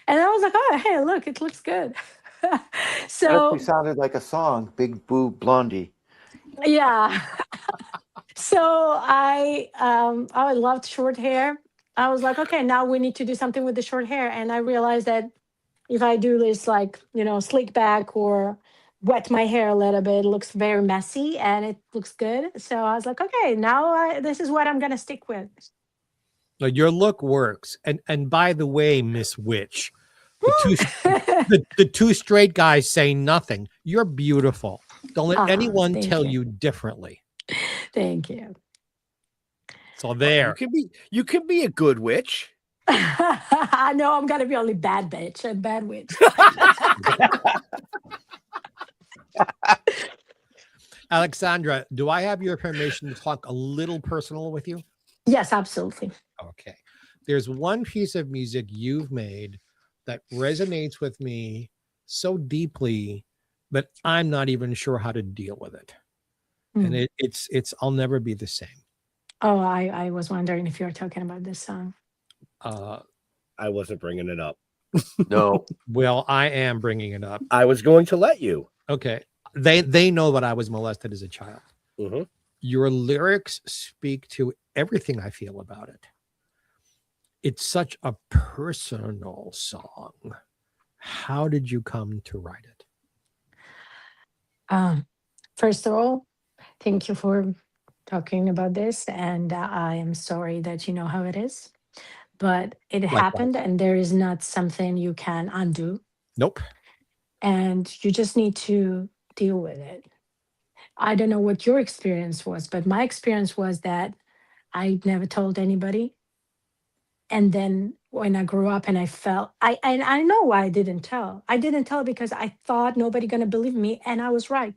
[SPEAKER 6] I was like, oh, hey, look, it looks good.
[SPEAKER 5] Actually
[SPEAKER 6] So
[SPEAKER 5] sounded like a song, Big Boob Blondie.
[SPEAKER 6] yeah. So I loved short hair. I was like, okay, now we need to do something with the short hair. And I realized that if I do this like, you know, slick back or wet my hair a little bit, it looks very messy and it looks good. So I was like, okay, now this is what I'm going to stick with.
[SPEAKER 4] No, your look works. And by the way, Miss Witch, the two straight guys say nothing. You're beautiful. Don't let anyone tell you differently.
[SPEAKER 6] Thank you.
[SPEAKER 4] So there.
[SPEAKER 3] You can be a good witch.
[SPEAKER 6] I know I'm gonna be only bad bitch and bad witch.
[SPEAKER 4] Aleksandra, do I have your permission to talk a little personal with you?
[SPEAKER 6] Yes, absolutely.
[SPEAKER 4] Okay. There's one piece of music you've made that resonates with me so deeply, but I'm not even sure how to deal with it. And it's I'll never be the same.
[SPEAKER 6] Oh, I was wondering if you were talking about this song.
[SPEAKER 3] I wasn't bringing it up.
[SPEAKER 5] No.
[SPEAKER 4] Well, I am bringing it up.
[SPEAKER 3] I was going to let you.
[SPEAKER 4] Okay. They know that I was molested as a child. Your lyrics speak to everything I feel about it. It's such a personal song. How did you come to write it?
[SPEAKER 6] First of all, thank you for talking about this. And I am sorry that you know how it is. But it happened and there is not something you can undo.
[SPEAKER 4] Nope.
[SPEAKER 6] And you just need to deal with it. I don't know what your experience was, but my experience was that I never told anybody. And then when I grew up and I know why I didn't tell. I didn't tell because I thought nobody gonna believe me, and I was right.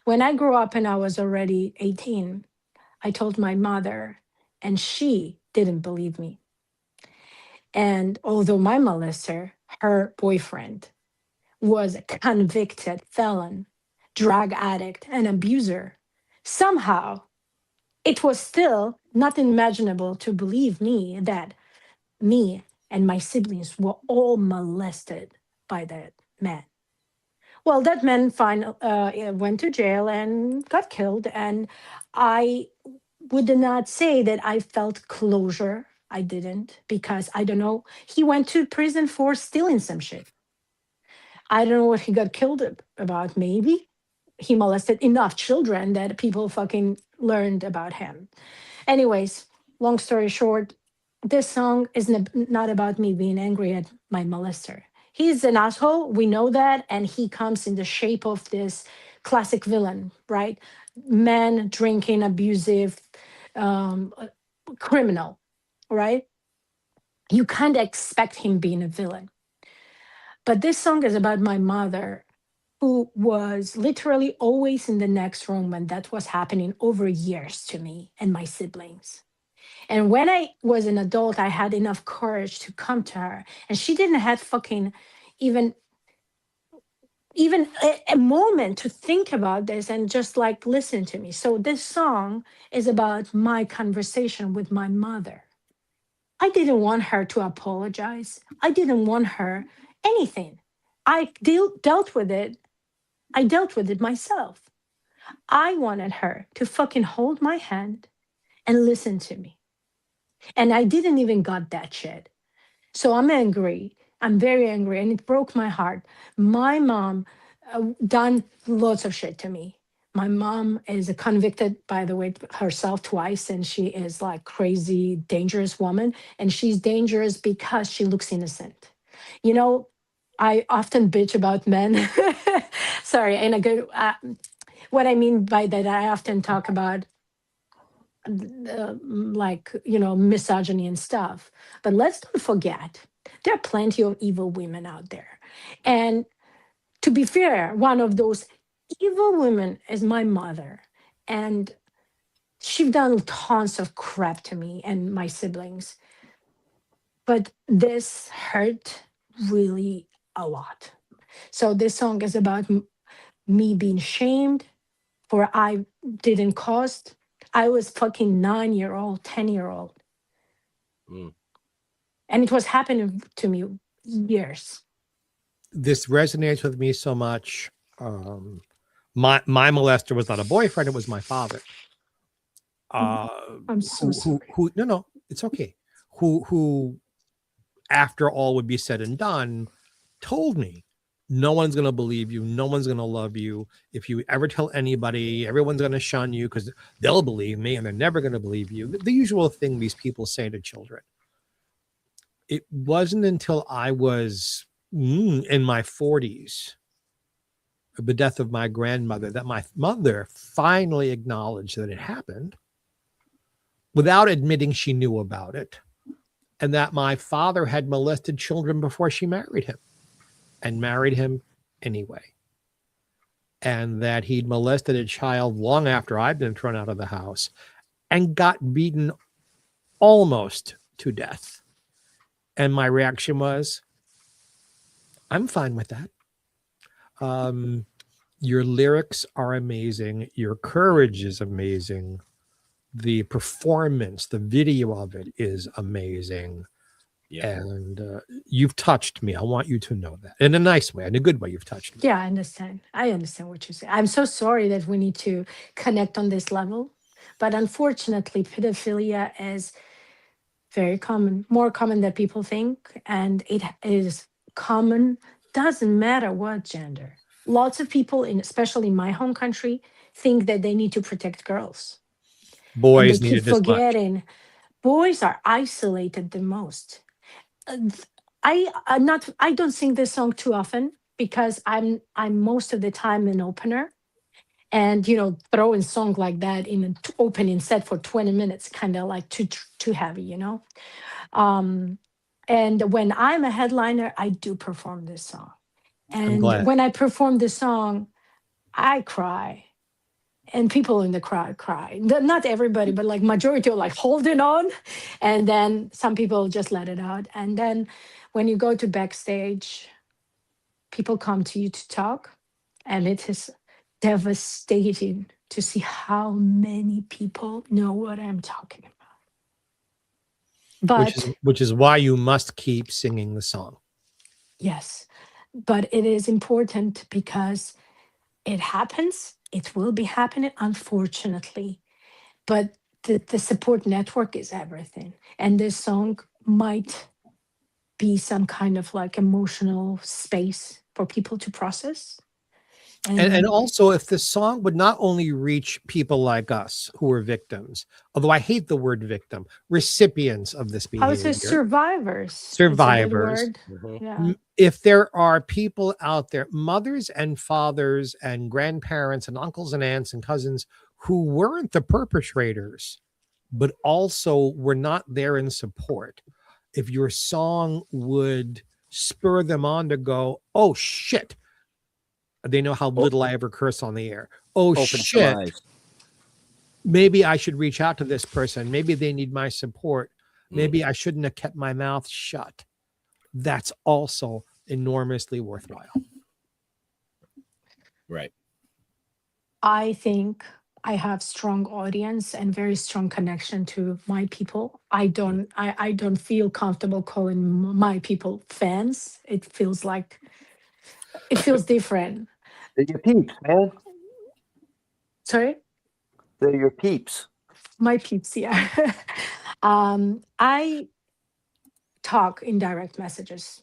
[SPEAKER 6] When I grew up and I was already 18, I told my mother, and she didn't believe me. And although my molester, her boyfriend, was a convicted felon, drug addict, and abuser, somehow it was still not imaginable to believe me that me and my siblings were all molested by that man. Well, that man went to jail and got killed. And I would not say that I felt closure. I didn't, because I don't know. He went to prison for stealing some shit. I don't know what he got killed about. Maybe he molested enough children that people fucking learned about him. Anyways, long story short, this song is not about me being angry at my molester. He's an asshole. We know that. And he comes in the shape of this classic villain, right? Man, drinking, abusive, criminal, right? You kind of expect him being a villain. But this song is about my mother, who was literally always in the next room when that was happening over years to me and my siblings. And when I was an adult, I had enough courage to come to her, and she didn't have fucking even a moment to think about this and just like listen to me. So this song is about my conversation with my mother. I didn't want her to apologize. I didn't want her anything. I dealt with it. I dealt with it myself. I wanted her to fucking hold my hand and listen to me. And I didn't even got that shit. So I'm angry. I'm very angry. And it broke my heart. My mom done lots of shit to me. My mom is a convicted, by the way, herself twice. And she is like crazy, dangerous woman. And she's dangerous because she looks innocent. You know, I often bitch about men. Sorry, in a good, what I mean by that, I often talk about like, you know, misogyny and stuff. But let's not forget, there are plenty of evil women out there. And to be fair, one of those evil women is my mother. And she's done tons of crap to me and my siblings. But this hurt really a lot. So this song is about me being shamed for I didn't cause. I was fucking 9-year-old, 10-year-old. And it was happening to me years.
[SPEAKER 4] This resonates with me so much. My molester was not a boyfriend; it was my father.
[SPEAKER 6] I'm so sorry.
[SPEAKER 4] No, it's okay. Who, after all would be said and done, told me, no one's going to believe you. No one's going to love you. If you ever tell anybody, everyone's going to shun you because they'll believe me and they're never going to believe you. The usual thing these people say to children. It wasn't until I was in my 40s, the death of my grandmother, that my mother finally acknowledged that it happened without admitting she knew about it, and that my father had molested children before she married him and married him anyway, and that he'd molested a child long after I'd been thrown out of the house and got beaten almost to death. And my reaction was, I'm fine with that. Your lyrics are amazing. Your courage is amazing. The performance, the video of it is amazing. Yeah. And you've touched me. I want you to know that. In a nice way, in a good way, you've touched me.
[SPEAKER 6] Yeah, I understand. I understand what you say. I'm so sorry that we need to connect on this level. But unfortunately, pedophilia is very common, more common than people think. And it is common, doesn't matter what gender. Lots of people, especially in my home country, think that they need to protect girls.
[SPEAKER 4] Boys
[SPEAKER 6] and they keep forgetting boys are isolated the most. I don't sing this song too often because I'm most of the time an opener. And throwing song like that in an opening set for 20 minutes kind of like too heavy, and when I'm a headliner, I do perform this song. And when I perform this song, I cry. And people in the crowd cry. Not everybody, but like majority are like holding on. And then some people just let it out. And then when you go to backstage, people come to you to talk. And it is devastating to see how many people know what I'm talking about. But
[SPEAKER 4] which is why you must keep singing the song.
[SPEAKER 6] Yes, but it is important because it happens. It will be happening, unfortunately. But the support network is everything. And this song might be some kind of like emotional space for people to process.
[SPEAKER 4] And also, if the song would not only reach people like us who are victims, although I hate the word victim, recipients of this
[SPEAKER 6] I would say
[SPEAKER 4] behavior,
[SPEAKER 6] survivors. It's a good
[SPEAKER 4] survivors.
[SPEAKER 6] word. Yeah.
[SPEAKER 4] If there are people out there, mothers and fathers and grandparents and uncles and aunts and cousins who weren't the perpetrators, but also were not there in support, if your song would spur them on to go, oh shit, they know how little I ever curse on the air. Oh
[SPEAKER 3] Open some
[SPEAKER 4] shit,
[SPEAKER 3] eyes.
[SPEAKER 4] maybe I should reach out to this person. Maybe they need my support. Maybe I shouldn't have kept my mouth shut. That's also enormously worthwhile.
[SPEAKER 3] Right.
[SPEAKER 6] I think I have strong audience and very strong connection to my people. I don't feel comfortable calling my people fans. It feels different.
[SPEAKER 5] They're your peeps, man.
[SPEAKER 6] Sorry?
[SPEAKER 5] They're your peeps.
[SPEAKER 6] My peeps, yeah. I talk in direct messages,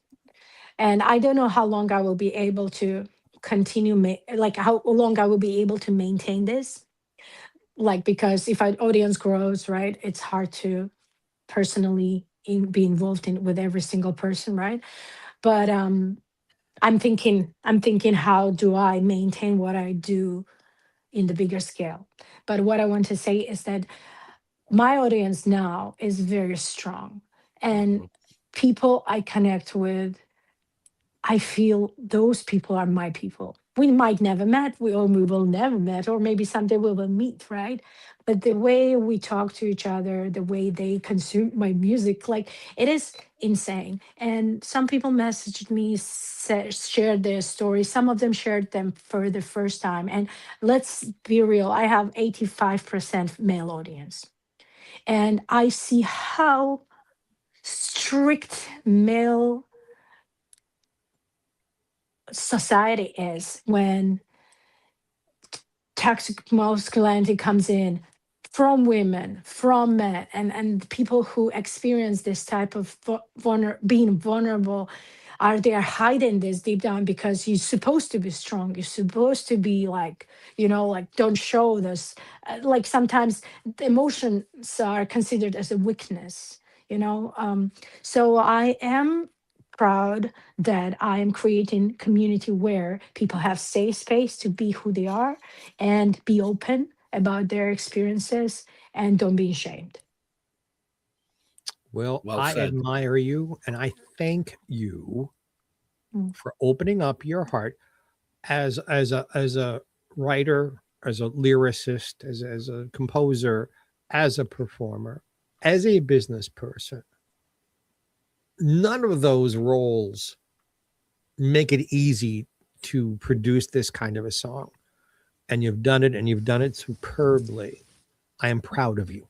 [SPEAKER 6] and I don't know how long I will be able to continue, like how long I will be able to maintain this. Like, because if an audience grows, right, it's hard to personally be involved in with every single person, right? But I'm thinking, how do I maintain what I do in the bigger scale? But what I want to say is that my audience now is very strong, and people I connect with, I feel those people are my people. We might never met, or we will never met, or maybe someday we will meet, right? But the way we talk to each other, the way they consume my music, like, it is insane. And some people messaged me, shared their stories. Some of them shared them for the first time. And let's be real, I have 85% male audience. And I see how strict male society is when toxic masculinity comes in from women, from men, and people who experience this type of being vulnerable are there hiding this deep down, because you're supposed to be strong. You're supposed to be like, like, don't show this. Like, sometimes the emotions are considered as a weakness, so I am proud that I am creating community where people have safe space to be who they are and be open about their experiences and don't be ashamed.
[SPEAKER 4] Well,
[SPEAKER 3] Well
[SPEAKER 4] I
[SPEAKER 3] said.
[SPEAKER 4] admire you and I thank you
[SPEAKER 6] Mm.
[SPEAKER 4] for opening up your heart as a writer, as a lyricist, as a composer, as a performer, as a business person. None of those roles make it easy to produce this kind of a song. And you've done it, and you've done it superbly. I am proud of you.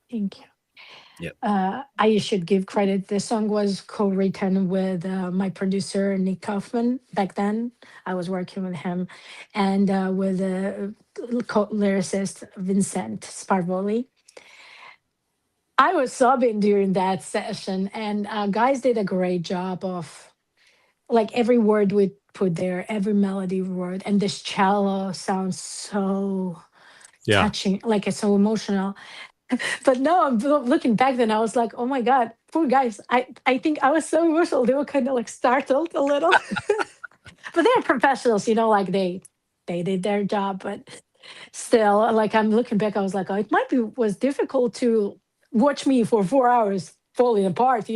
[SPEAKER 6] Thank you.
[SPEAKER 3] Yep.
[SPEAKER 6] I should give credit. This song was co-written with my producer, Nick Kaufman. Back then, I was working with him, and with lyricist Vincent Sparvoli. I was sobbing during that session, and guys did a great job of, like, every word we put there, every melody word, and this cello sounds so touching, like, it's so emotional. But now I'm looking back, then I was like, oh my God, poor guys. I think I was so emotional. They were kind of like startled a little. But they're professionals, like they did their job. But still, like, I'm looking back, I was like, oh, it might be was difficult to watch me for 4 hours falling apart,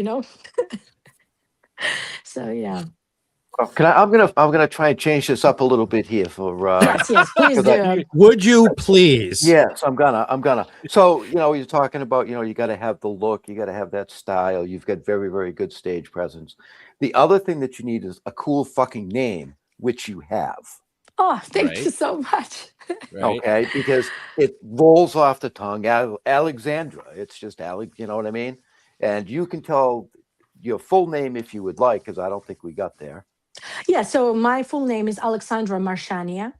[SPEAKER 6] So yeah.
[SPEAKER 5] Well, I'm gonna try and change this up a little bit here for
[SPEAKER 6] Yes, please
[SPEAKER 5] 'cause I-
[SPEAKER 6] do.
[SPEAKER 4] Would you please?
[SPEAKER 5] Yes, I'm gonna. So, you're talking about, you got to have the look, you got to have that style. You've got very, very good stage presence. The other thing that you need is a cool fucking name, which you have.
[SPEAKER 6] Oh, thank you
[SPEAKER 3] Right.
[SPEAKER 6] so much.
[SPEAKER 3] Right.
[SPEAKER 5] Okay, because it rolls off the tongue. Aleksandra, it's just Alex, you know what I mean? And you can tell your full name if you would like, because I don't think we got there.
[SPEAKER 6] Yeah, so my full name is Aleksandra Marshaniia.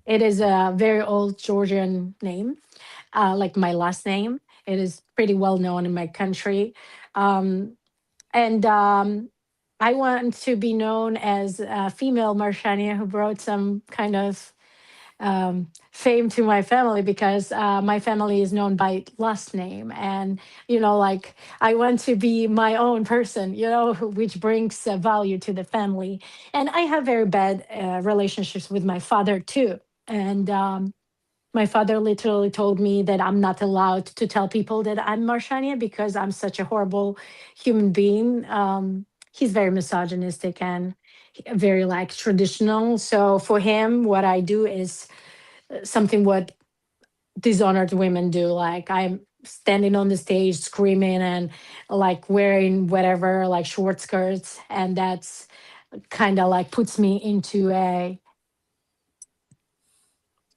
[SPEAKER 6] It is a very old Georgian name, like my last name. It is pretty well known in my country. And I want to be known as a female Marshaniia who brought some kind of fame to my family, because my family is known by last name, and like, I want to be my own person, which brings value to the family. And I have very bad relationships with my father too, and my father literally told me that I'm not allowed to tell people that I'm Marshaniia because I'm such a horrible human being. He's very misogynistic and very like traditional. So for him, what I do is something what dishonored women do. Like, I'm standing on the stage screaming and like wearing whatever, like short skirts, and that's kind of like puts me into a,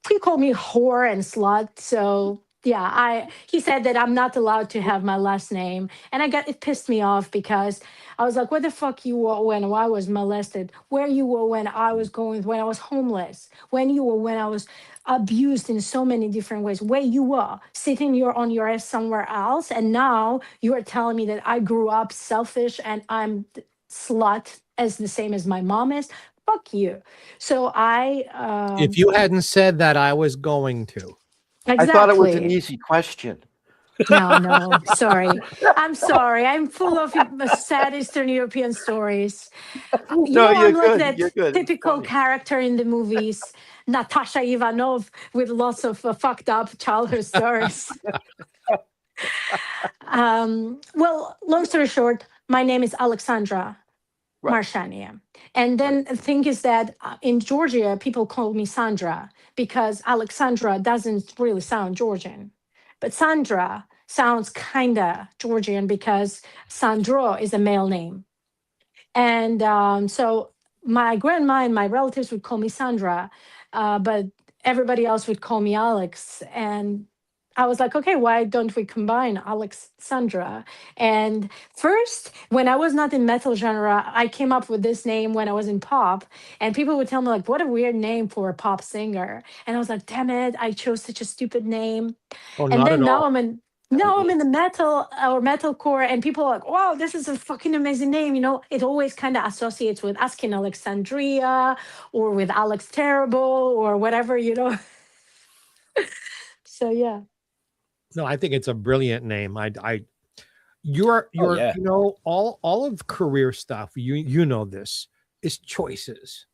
[SPEAKER 6] he called me whore and slut. So yeah, he said that I'm not allowed to have my last name. And it pissed me off, because I was like, where the fuck you were when I was molested? Where you were when I was when I was homeless? When you were when I was abused in so many different ways? Where you were sitting on your ass somewhere else, and now you are telling me that I grew up selfish and I'm slut as the same as my mom is? Fuck you. So
[SPEAKER 4] If you hadn't said that, I was going to.
[SPEAKER 5] I thought it was an
[SPEAKER 6] exactly.
[SPEAKER 5] easy question.
[SPEAKER 6] No, sorry. I'm sorry. I'm full of sad Eastern European stories.
[SPEAKER 5] No, you're
[SPEAKER 6] I'm like
[SPEAKER 5] good.
[SPEAKER 6] that
[SPEAKER 5] You're good. It's
[SPEAKER 6] typical
[SPEAKER 5] funny.
[SPEAKER 6] character in the movies, Natasha Ivanov, with lots of fucked up childhood stories. Well, long story short, my name is Aleksandra
[SPEAKER 5] Right.
[SPEAKER 6] Marshaniia. And then the thing is that in Georgia, people call me Sandra, because Alexandra doesn't really sound Georgian. But Sandra sounds kind of Georgian, because Sandro is a male name. And so my grandma and my relatives would call me Sandra, but everybody else would call me Alex. And I was like, okay, why don't we combine Alex Sandra? And first, when I was not in metal genre, I came up with this name when I was in pop, and people would tell me like, what a weird name for a pop singer. And I was like, damn it, I chose such a stupid name.
[SPEAKER 4] Oh,
[SPEAKER 6] And
[SPEAKER 4] not at
[SPEAKER 6] then
[SPEAKER 4] all.
[SPEAKER 6] now I'm in the metal or metalcore, and people are like, wow, this is a fucking amazing name. It always kind of associates with Asking Alexandria or with Alex Terrible or whatever. So yeah.
[SPEAKER 4] No, I think it's a brilliant name. You're
[SPEAKER 3] yeah.
[SPEAKER 4] all of career stuff, you know this, is choices.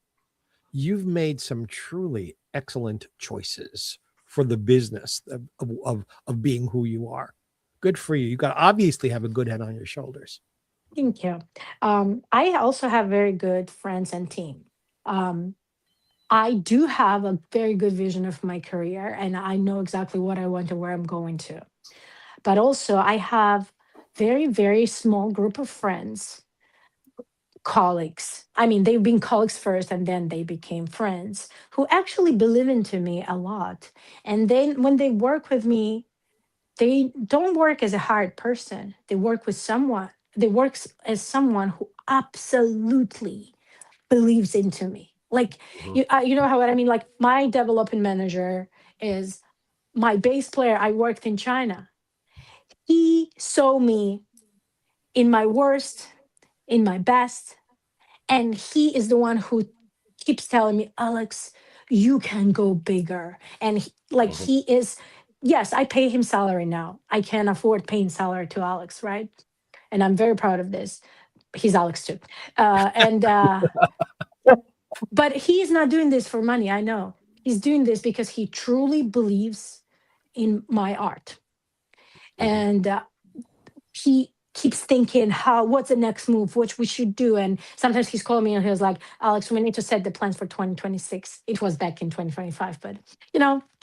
[SPEAKER 4] You've made some truly excellent choices for the business of being who you are. Good for you. You got obviously have a good head on your shoulders.
[SPEAKER 6] Thank you. I also have very good friends and team. Um, I do have a very good vision of my career, and I know exactly what I want and where I'm going to. But also, I have very, very small group of friends, colleagues. I mean, they've been colleagues first, and then they became friends, who actually believe into me a lot. And then when they work with me, they don't work as a hired person. They work with someone. They work as someone who absolutely believes into me. Like, you know how I mean. Like, my development manager is my bass player. I worked in China. He saw me in my worst, in my best, and he is the one who keeps telling me, Alex, you can go bigger. And he is. Yes, I pay him salary now. I can afford paying salary to Alex, right? And I'm very proud of this. He's Alex too. But he's not doing this for money. I know. He's doing this because he truly believes in my art. And he keeps thinking what's the next move, what we should do. And sometimes he's calling me and he was like, Alex, we need to set the plans for 2026. It was back in 2025, but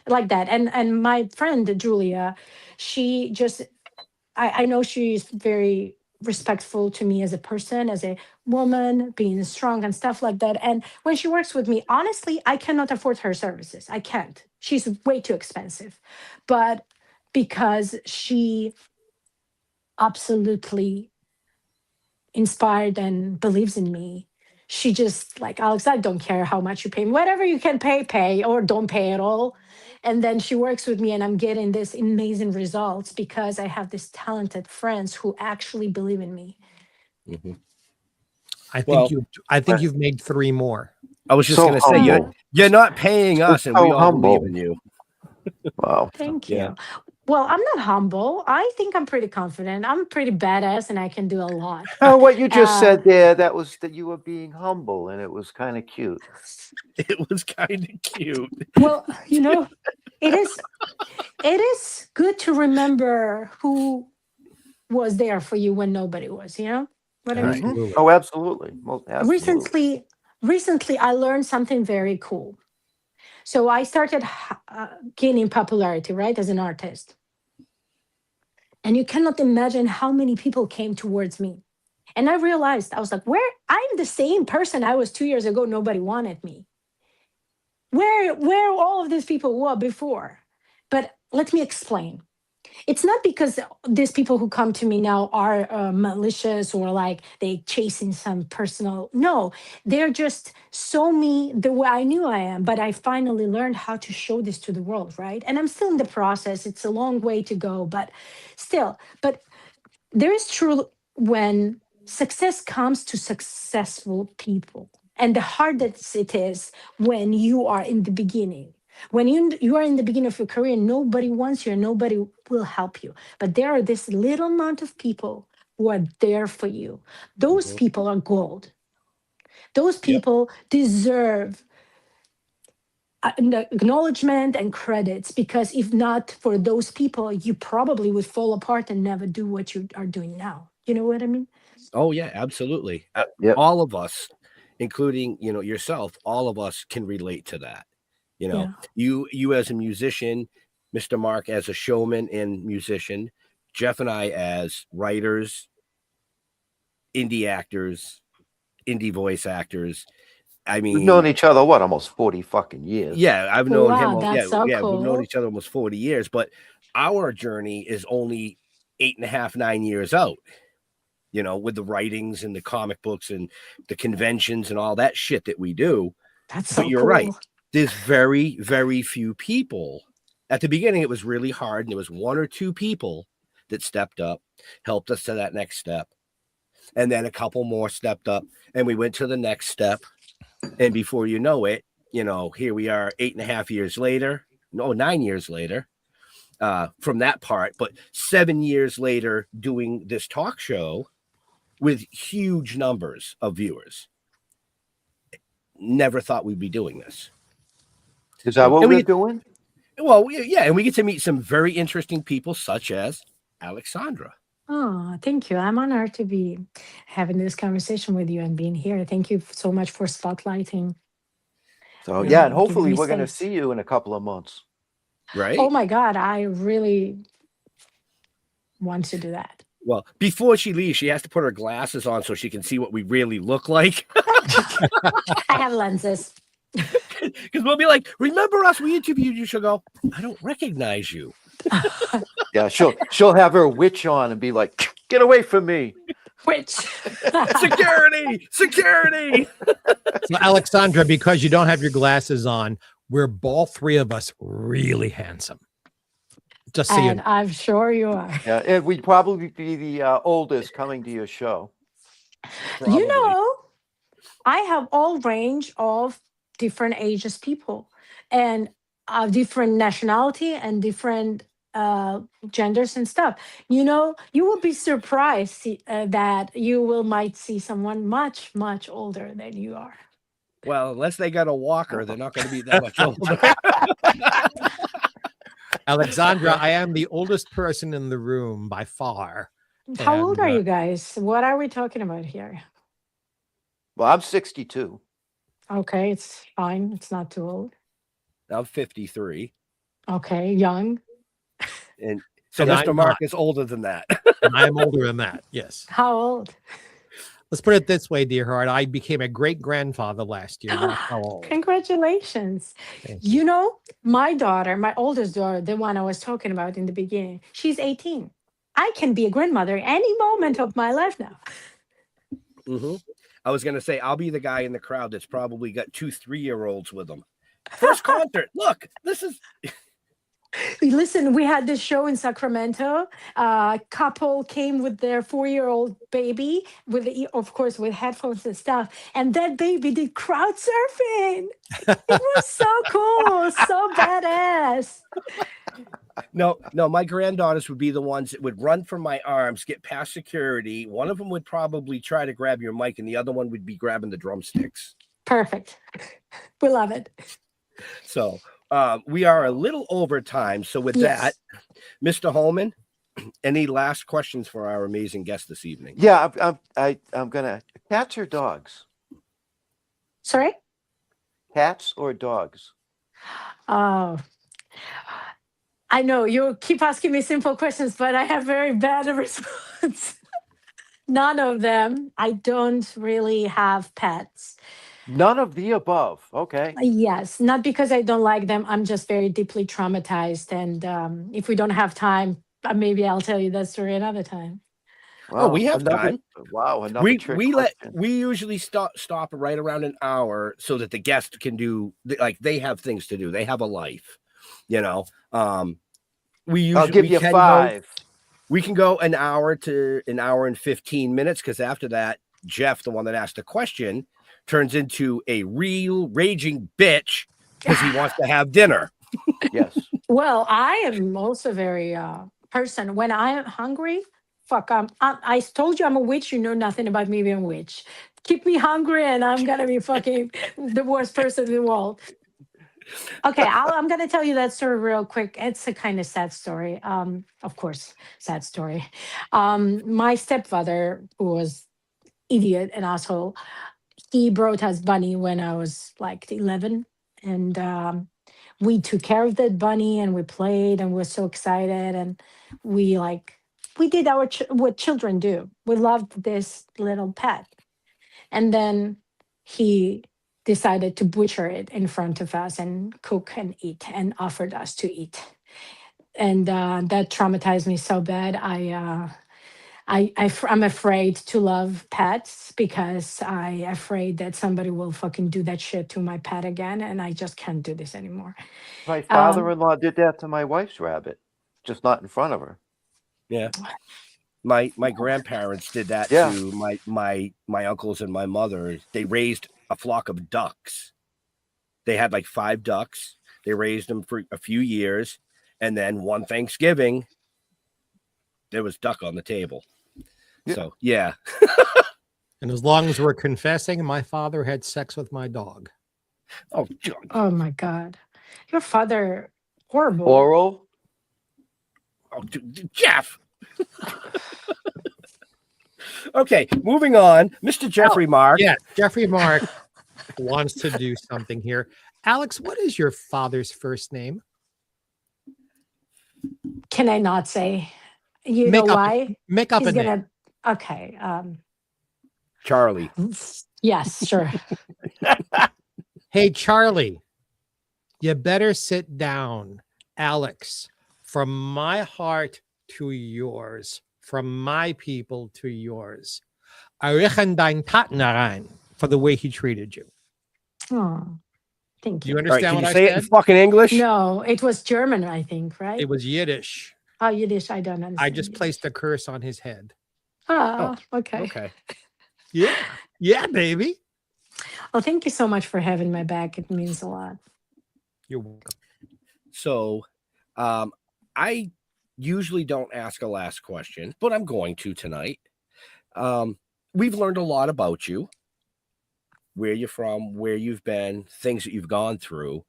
[SPEAKER 6] like that. And my friend Julia, she just, I know she's very respectful to me as a person, as a woman, being strong and stuff like that. And when she works with me, honestly, I cannot afford her services. I can't. She's way too expensive. But because she absolutely inspired and believes in me, she just like, Alex, I don't care how much you pay me. Whatever you can pay, or don't pay at all. And then she works with me, and I'm getting this amazing results because I have these talented friends who actually believe in me.
[SPEAKER 4] I think
[SPEAKER 3] Well,
[SPEAKER 4] you've made 3 more.
[SPEAKER 3] I was just
[SPEAKER 5] So
[SPEAKER 3] going to say,
[SPEAKER 5] humble.
[SPEAKER 3] you're not paying us, and we
[SPEAKER 5] so
[SPEAKER 3] all believe
[SPEAKER 5] humble.
[SPEAKER 3] in you.
[SPEAKER 5] Wow.
[SPEAKER 6] Thank
[SPEAKER 3] Yeah.
[SPEAKER 6] you. Well, I'm not humble. I think I'm pretty confident. I'm pretty badass and I can do a lot.
[SPEAKER 5] Oh, what you just
[SPEAKER 6] Uh,
[SPEAKER 5] said there, that was that you were being humble, and it was kind of cute.
[SPEAKER 3] It was kind of cute.
[SPEAKER 6] well, it is good to remember who was there for you when nobody was, what I mean?
[SPEAKER 4] Absolutely.
[SPEAKER 5] Oh, absolutely. Well, absolutely.
[SPEAKER 6] Recently I learned something very cool. So I started gaining popularity, right, as an artist. And you cannot imagine how many people came towards me. And I realized, I was like, I'm the same person I was 2 years ago. Nobody wanted me. Where all of these people were before. But let me explain. It's not because these people who come to me now are malicious or like they chasing some personal. No, they're just so me the way I knew I am. But I finally learned how to show this to the world, right? And I'm still in the process. It's a long way to go, but still. But there is true when success comes to successful people, and the hardest it is when you are in the beginning. When you are in the beginning of your career, nobody wants you and nobody will help you. But there are this little amount of people who are there for you. Those
[SPEAKER 3] Mhm.
[SPEAKER 6] people are gold. Those
[SPEAKER 3] Yep.
[SPEAKER 6] people deserve acknowledgement and credits, because if not for those people, you probably would fall apart and never do what you are doing now. You know what I mean?
[SPEAKER 3] Oh yeah, absolutely.
[SPEAKER 5] Yep.
[SPEAKER 3] All of us, including yourself, all of us can relate to that.
[SPEAKER 6] Yeah.
[SPEAKER 3] You as a musician, Mr. Mark as a showman and musician, Jeff and I as writers, indie actors, indie voice actors. I
[SPEAKER 5] We've known
[SPEAKER 3] mean,
[SPEAKER 5] each other, what, almost 40 fucking years?
[SPEAKER 3] yeah, I've known him.
[SPEAKER 6] Wow,
[SPEAKER 3] Yeah,
[SPEAKER 6] that's so
[SPEAKER 3] yeah, we've known
[SPEAKER 6] cool.
[SPEAKER 3] each other almost 40 years, but our journey is only 8.5, 9 years out. With the writings and the comic books and the conventions and all that shit that we do.
[SPEAKER 6] That's
[SPEAKER 3] But
[SPEAKER 6] so
[SPEAKER 3] you're right.
[SPEAKER 6] cool.
[SPEAKER 3] There's very, very few people. At the beginning, it was really hard. And there was 1 or 2 people that stepped up, helped us to that next step. And then a couple more stepped up and we went to the next step. And before you know it, here we are 8.5 years later. No, 9 years later from that part. But 7 years later doing this talk show with huge numbers of viewers. Never thought we'd be doing this.
[SPEAKER 5] Is that what
[SPEAKER 3] And
[SPEAKER 5] we're doing?
[SPEAKER 3] Well, yeah, and we get to meet some very interesting people, such as Aleksandra.
[SPEAKER 6] Oh, thank you. I'm honored to be having this conversation with you and being here. Thank you so much for spotlighting.
[SPEAKER 5] So
[SPEAKER 6] and
[SPEAKER 5] yeah, and
[SPEAKER 6] giving
[SPEAKER 5] hopefully
[SPEAKER 6] me
[SPEAKER 5] we're going to
[SPEAKER 6] space.
[SPEAKER 5] see you in a couple of months.
[SPEAKER 3] Right?
[SPEAKER 6] Oh my God, I really want to do that.
[SPEAKER 3] Well, before she leaves, she has to put her glasses on so she can see what we really look like.
[SPEAKER 6] I have lenses.
[SPEAKER 3] Because we'll be like, remember us? We interviewed you. She'll go, I don't recognize you.
[SPEAKER 5] Yeah, she'll have her witch on and be like, get away from me.
[SPEAKER 6] Which
[SPEAKER 3] Security! So,
[SPEAKER 4] Aleksandra, because you don't have your glasses on, we're all 3 of us really handsome. Just so
[SPEAKER 6] and I'm sure you are.
[SPEAKER 5] Yeah, and we'd probably be the oldest coming to your show.
[SPEAKER 6] Probably. I have all range of different ages people and different nationality and different genders and stuff. You will be surprised that you might see someone much, much older than you are.
[SPEAKER 3] Well, unless they got a walker, they're not going to be that much older.
[SPEAKER 4] Aleksandra, I am the oldest person in the room by far.
[SPEAKER 6] How old are you guys? What are we talking about here?
[SPEAKER 5] Well, I'm 62.
[SPEAKER 6] Okay, it's fine. It's not too old.
[SPEAKER 3] I'm 53.
[SPEAKER 6] Okay, young.
[SPEAKER 3] And so
[SPEAKER 4] And
[SPEAKER 3] Mr.
[SPEAKER 4] I'm
[SPEAKER 3] Mark
[SPEAKER 4] not.
[SPEAKER 3] is older than that.
[SPEAKER 4] And I'm older than that. Yes.
[SPEAKER 6] How old?
[SPEAKER 4] Let's put it this way, dear heart. I became a great-grandfather last year. That's how old.
[SPEAKER 6] Congratulations.
[SPEAKER 4] Thank
[SPEAKER 6] My daughter, my oldest daughter, the one I was talking about in the beginning, she's 18. I can be a grandmother any moment of my life now.
[SPEAKER 3] Mm-hmm. I was going to say, I'll be the guy in the crowd that's probably got 2 3-year-olds with them. First concert. Look, this is...
[SPEAKER 6] Listen, we had this show in Sacramento. A couple came with their 4-year-old baby, of course, with headphones and stuff. And that baby did crowd surfing. It was so cool, so badass.
[SPEAKER 3] No, my granddaughters would be the ones that would run from my arms, get past security. One of them would probably try to grab your mic, and the other one would be grabbing the drumsticks.
[SPEAKER 6] Perfect. We love it.
[SPEAKER 3] So we are a little over time. So with that, Mr. Holman, any last questions for our amazing guest this evening?
[SPEAKER 5] Yeah, I'm gonna cats or dogs?
[SPEAKER 6] Sorry?
[SPEAKER 5] Cats or dogs?
[SPEAKER 6] Oh, I know you keep asking me simple questions, but I have very bad response. None of them. I don't really have pets.
[SPEAKER 5] None of the above. Okay.
[SPEAKER 6] Yes, not because I don't like them. I'm just very deeply traumatized. And if we don't have time, maybe I'll tell you that story another time.
[SPEAKER 5] Wow,
[SPEAKER 3] we have time.
[SPEAKER 5] Wow, another trick question.
[SPEAKER 3] We usually stop right around an hour so that the guest can do, like, they have things to do. They have a life, you know.
[SPEAKER 5] I'll give you 5.
[SPEAKER 3] We can go an hour to an hour and 15 minutes, because after that, Jeff, the one that asked the question, turns into a real raging bitch because he wants to have dinner.
[SPEAKER 5] Yes.
[SPEAKER 6] Well, I am also very person. When I'm hungry, I told you I'm a witch. You know nothing about me being a witch. Keep me hungry, and I'm gonna be fucking the worst person in the world. Okay, I'm gonna tell you that story real quick. It's a kind of sad story. Of course, sad story. My stepfather, who was idiot and asshole, he brought us bunny when I was like 11, and we took care of that bunny, and we played, and we were so excited, and we did what children do. We loved this little pet, and then he decided to butcher it in front of us and cook and eat and offered us to eat, and that traumatized me so bad. I'm afraid to love pets because I'm afraid that somebody will fucking do that shit to my pet again, and I just can't do this anymore.
[SPEAKER 5] My father-in-law did that to my wife's rabbit, just not in front of her.
[SPEAKER 3] Yeah. My grandparents did that to my uncles and my mother. They raised a flock of ducks. They had like 5 ducks. They raised them for a few years, and then one Thanksgiving, there was duck on the table. Yeah. So yeah.
[SPEAKER 4] And as long as we're confessing, my father had sex with my dog.
[SPEAKER 3] Oh,
[SPEAKER 6] oh my God, your father horrible.
[SPEAKER 5] Oral.
[SPEAKER 3] Oh, Jeff. Okay, moving on. Mr. Jeffrey Mark.
[SPEAKER 4] Yeah, Jeffrey Mark wants to do something here. Alex, what is your father's first name?
[SPEAKER 6] Can I not say? You know why?
[SPEAKER 4] Make up a name.
[SPEAKER 6] Okay.
[SPEAKER 3] Charlie.
[SPEAKER 6] Yes, sure.
[SPEAKER 4] Hey, Charlie, you better sit down. Alex, from my heart to yours, from my people to yours. For the way he treated you.
[SPEAKER 6] Oh, thank
[SPEAKER 4] Do
[SPEAKER 6] you.
[SPEAKER 4] you understand
[SPEAKER 3] what
[SPEAKER 4] I
[SPEAKER 3] say
[SPEAKER 4] said?
[SPEAKER 3] It in fucking English?
[SPEAKER 6] No, it was German, I think, right?
[SPEAKER 4] It was Yiddish.
[SPEAKER 6] Oh, Yiddish, I don't understand.
[SPEAKER 4] I just placed a curse on his head.
[SPEAKER 6] Oh, okay.
[SPEAKER 3] Okay.
[SPEAKER 4] Yeah, baby.
[SPEAKER 6] Well, thank you so much for having my back. It means a lot.
[SPEAKER 4] You're welcome.
[SPEAKER 3] So, I usually don't ask a last question, but I'm going to tonight. We've learned a lot about you, where you're from, where you've been, things that you've gone through.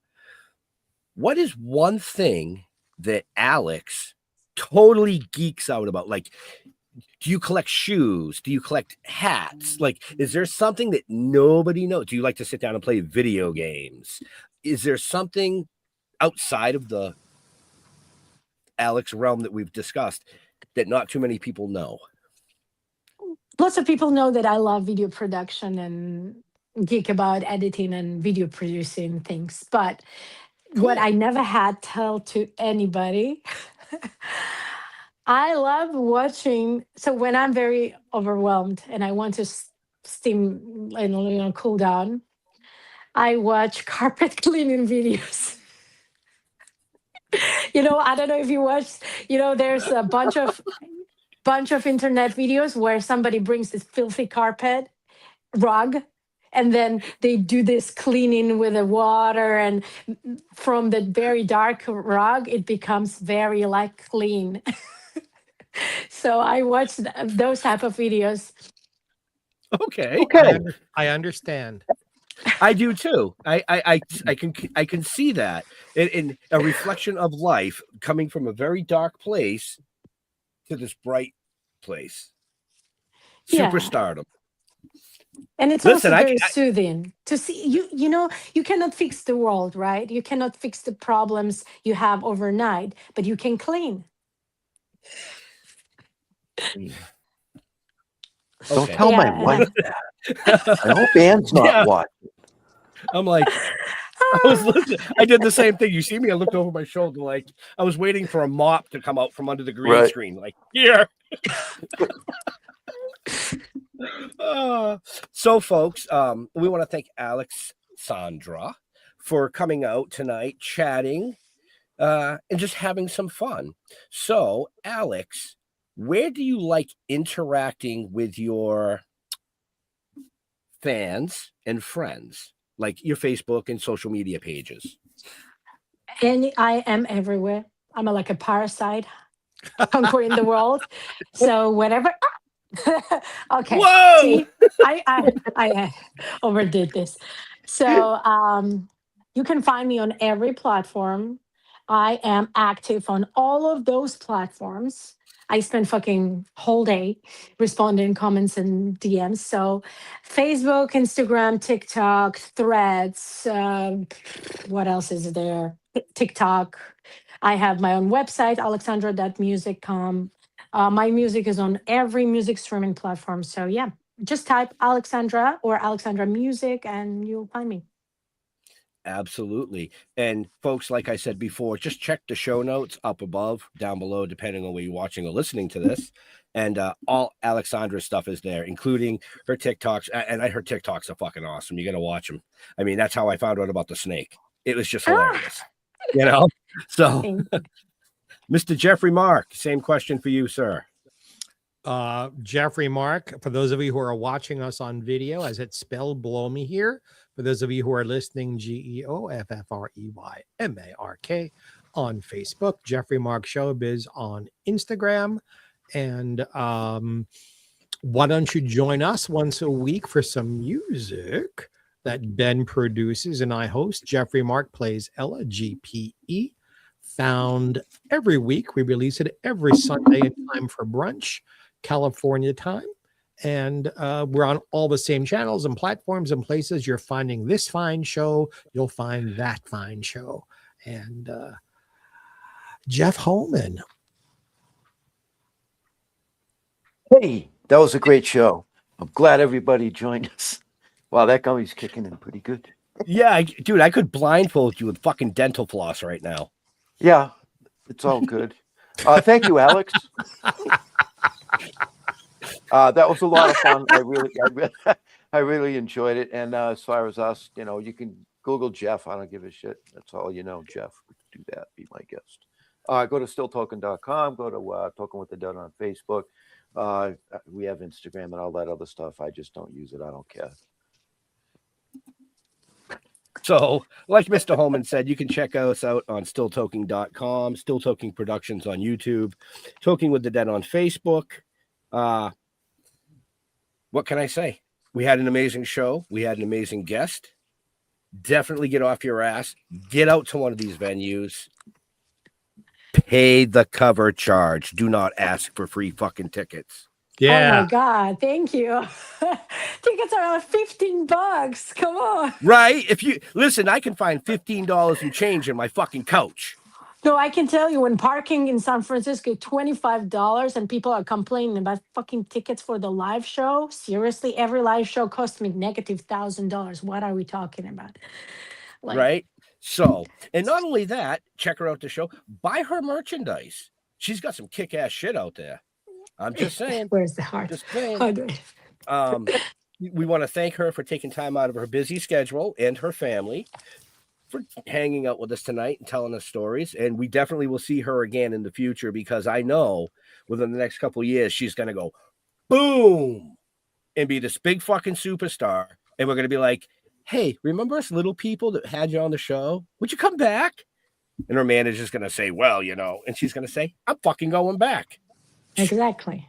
[SPEAKER 3] What is one thing that Alex totally geeks out about? Like, do you collect shoes? Do you collect hats? Like, is there something that nobody knows? Do you like to sit down and play video games? Is there something outside of the Alex realm that we've discussed that not too many people know?
[SPEAKER 6] Lots of people know that I love video production and geek about editing and video producing things. But what I never had tell to anybody, I love watching. So when I'm very overwhelmed and I want to steam and cool down, I watch carpet cleaning videos. I don't know if you watched, there's a bunch of internet videos where somebody brings this filthy carpet rug, and then they do this cleaning with the water, and from the very dark rug it becomes very like clean. So I watched those type of videos.
[SPEAKER 3] Okay.
[SPEAKER 4] I understand.
[SPEAKER 3] I do too. I can see that in a reflection of life coming from a very dark place to this bright place. Super stardom.
[SPEAKER 6] And it's also very soothing to see you cannot fix the world, right? You cannot fix the problems you have overnight, but you can clean.
[SPEAKER 5] Don't tell my wife that. I hope Anne's not watching.
[SPEAKER 3] I'm like, I was listening. I did the same thing. You see me? I looked over my shoulder, like I was waiting for a mop to come out from under the green screen. Like, here. So, folks, we want to thank Aleksandra for coming out tonight, chatting, and just having some fun. So, Alex, where do you like interacting with your fans and friends, like your Facebook and social media pages?
[SPEAKER 6] And I am everywhere. I'm like a parasite conquering the world. So whatever. Okay.
[SPEAKER 3] Whoa!
[SPEAKER 6] See, I overdid this. So you can find me on every platform. I am active on all of those platforms. I spend fucking whole day responding comments and DMs. So Facebook, Instagram, TikTok, Threads, what else is there? TikTok. I have my own website, aleksandra.music.com. My music is on every music streaming platform. So yeah, just type Aleksandra or Aleksandra Music and you'll find me.
[SPEAKER 3] Absolutely. And folks, like I said before, just check the show notes up above, down below, depending on where you're watching or listening to this. And all Aleksandra's stuff is there, including her TikToks. And her TikToks are fucking awesome. You got to watch them. I mean, that's how I found out about the snake. It was just hilarious, So, Mr. Jeffrey Mark, same question for you, sir.
[SPEAKER 4] Jeffrey Mark, for those of you who are watching us on video, as it's spelled below me here. For those of you who are listening, GeoffreyMark on Facebook, Jeffrey Mark Showbiz on Instagram. And why don't you join us once a week for some music that Ben produces and I host? Jeffrey Mark Plays Ella, GPE. Found every week. We release it every Sunday in time for brunch, California time. And we're on all the same channels and platforms and places. You're finding this fine show, you'll find that fine show. And Jeff Holman.
[SPEAKER 5] Hey, that was a great show. I'm glad everybody joined us. Wow, that gummy's kicking in pretty good.
[SPEAKER 3] Yeah, dude, I could blindfold you with fucking dental floss right now.
[SPEAKER 5] Yeah, it's all good. Thank you, Alex. That was a lot of fun. I really enjoyed it. And as far as us, you can Google Jeff. I don't give a shit. That's all Jeff. Do that. Be my guest. Go to stilltoking.com. Go to Toking with the Dead on Facebook. We have Instagram and all that other stuff. I just don't use it. I don't care.
[SPEAKER 3] So, like Mr. Holman said, you can check us out on stilltoking.com, Still Toking Productions on YouTube, Toking with the Dead on Facebook. What can I say? We had an amazing show. We had an amazing guest. Definitely get off your ass. Get out to one of these venues. Pay the cover charge. Do not ask for free fucking tickets.
[SPEAKER 4] Yeah.
[SPEAKER 6] Oh my God. Thank you. Tickets are $15. Come on.
[SPEAKER 3] Right? If you listen, I can find $15 and change in my fucking couch.
[SPEAKER 6] No, I can tell you when parking in San Francisco, $25 and people are complaining about fucking tickets for the live show. Seriously, every live show cost me negative $1,000. What are we talking about?
[SPEAKER 3] Right? So, and not only that, check her out the show. Buy her merchandise. She's got some kick-ass shit out there. I'm just saying.
[SPEAKER 6] Where's the heart?
[SPEAKER 3] Just saying. We want to thank her for taking time out of her busy schedule and her family for hanging out with us tonight and telling us stories. And we definitely will see her again in the future, because I know within the next couple of years, she's going to go boom and be this big fucking superstar. And we're going to be like, hey, remember us little people that had you on the show? Would you come back? And her manager's going to say, well, you know, and she's going to say, I'm fucking going back.
[SPEAKER 6] Exactly.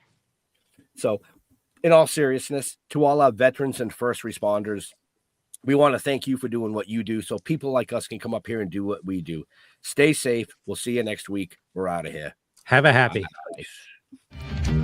[SPEAKER 3] So in all seriousness, to all our veterans and first responders, we want to thank you for doing what you do, so people like us can come up here and do what we do. Stay safe. We'll see you next week. We're out of here.
[SPEAKER 4] Have a happy.
[SPEAKER 3] Bye.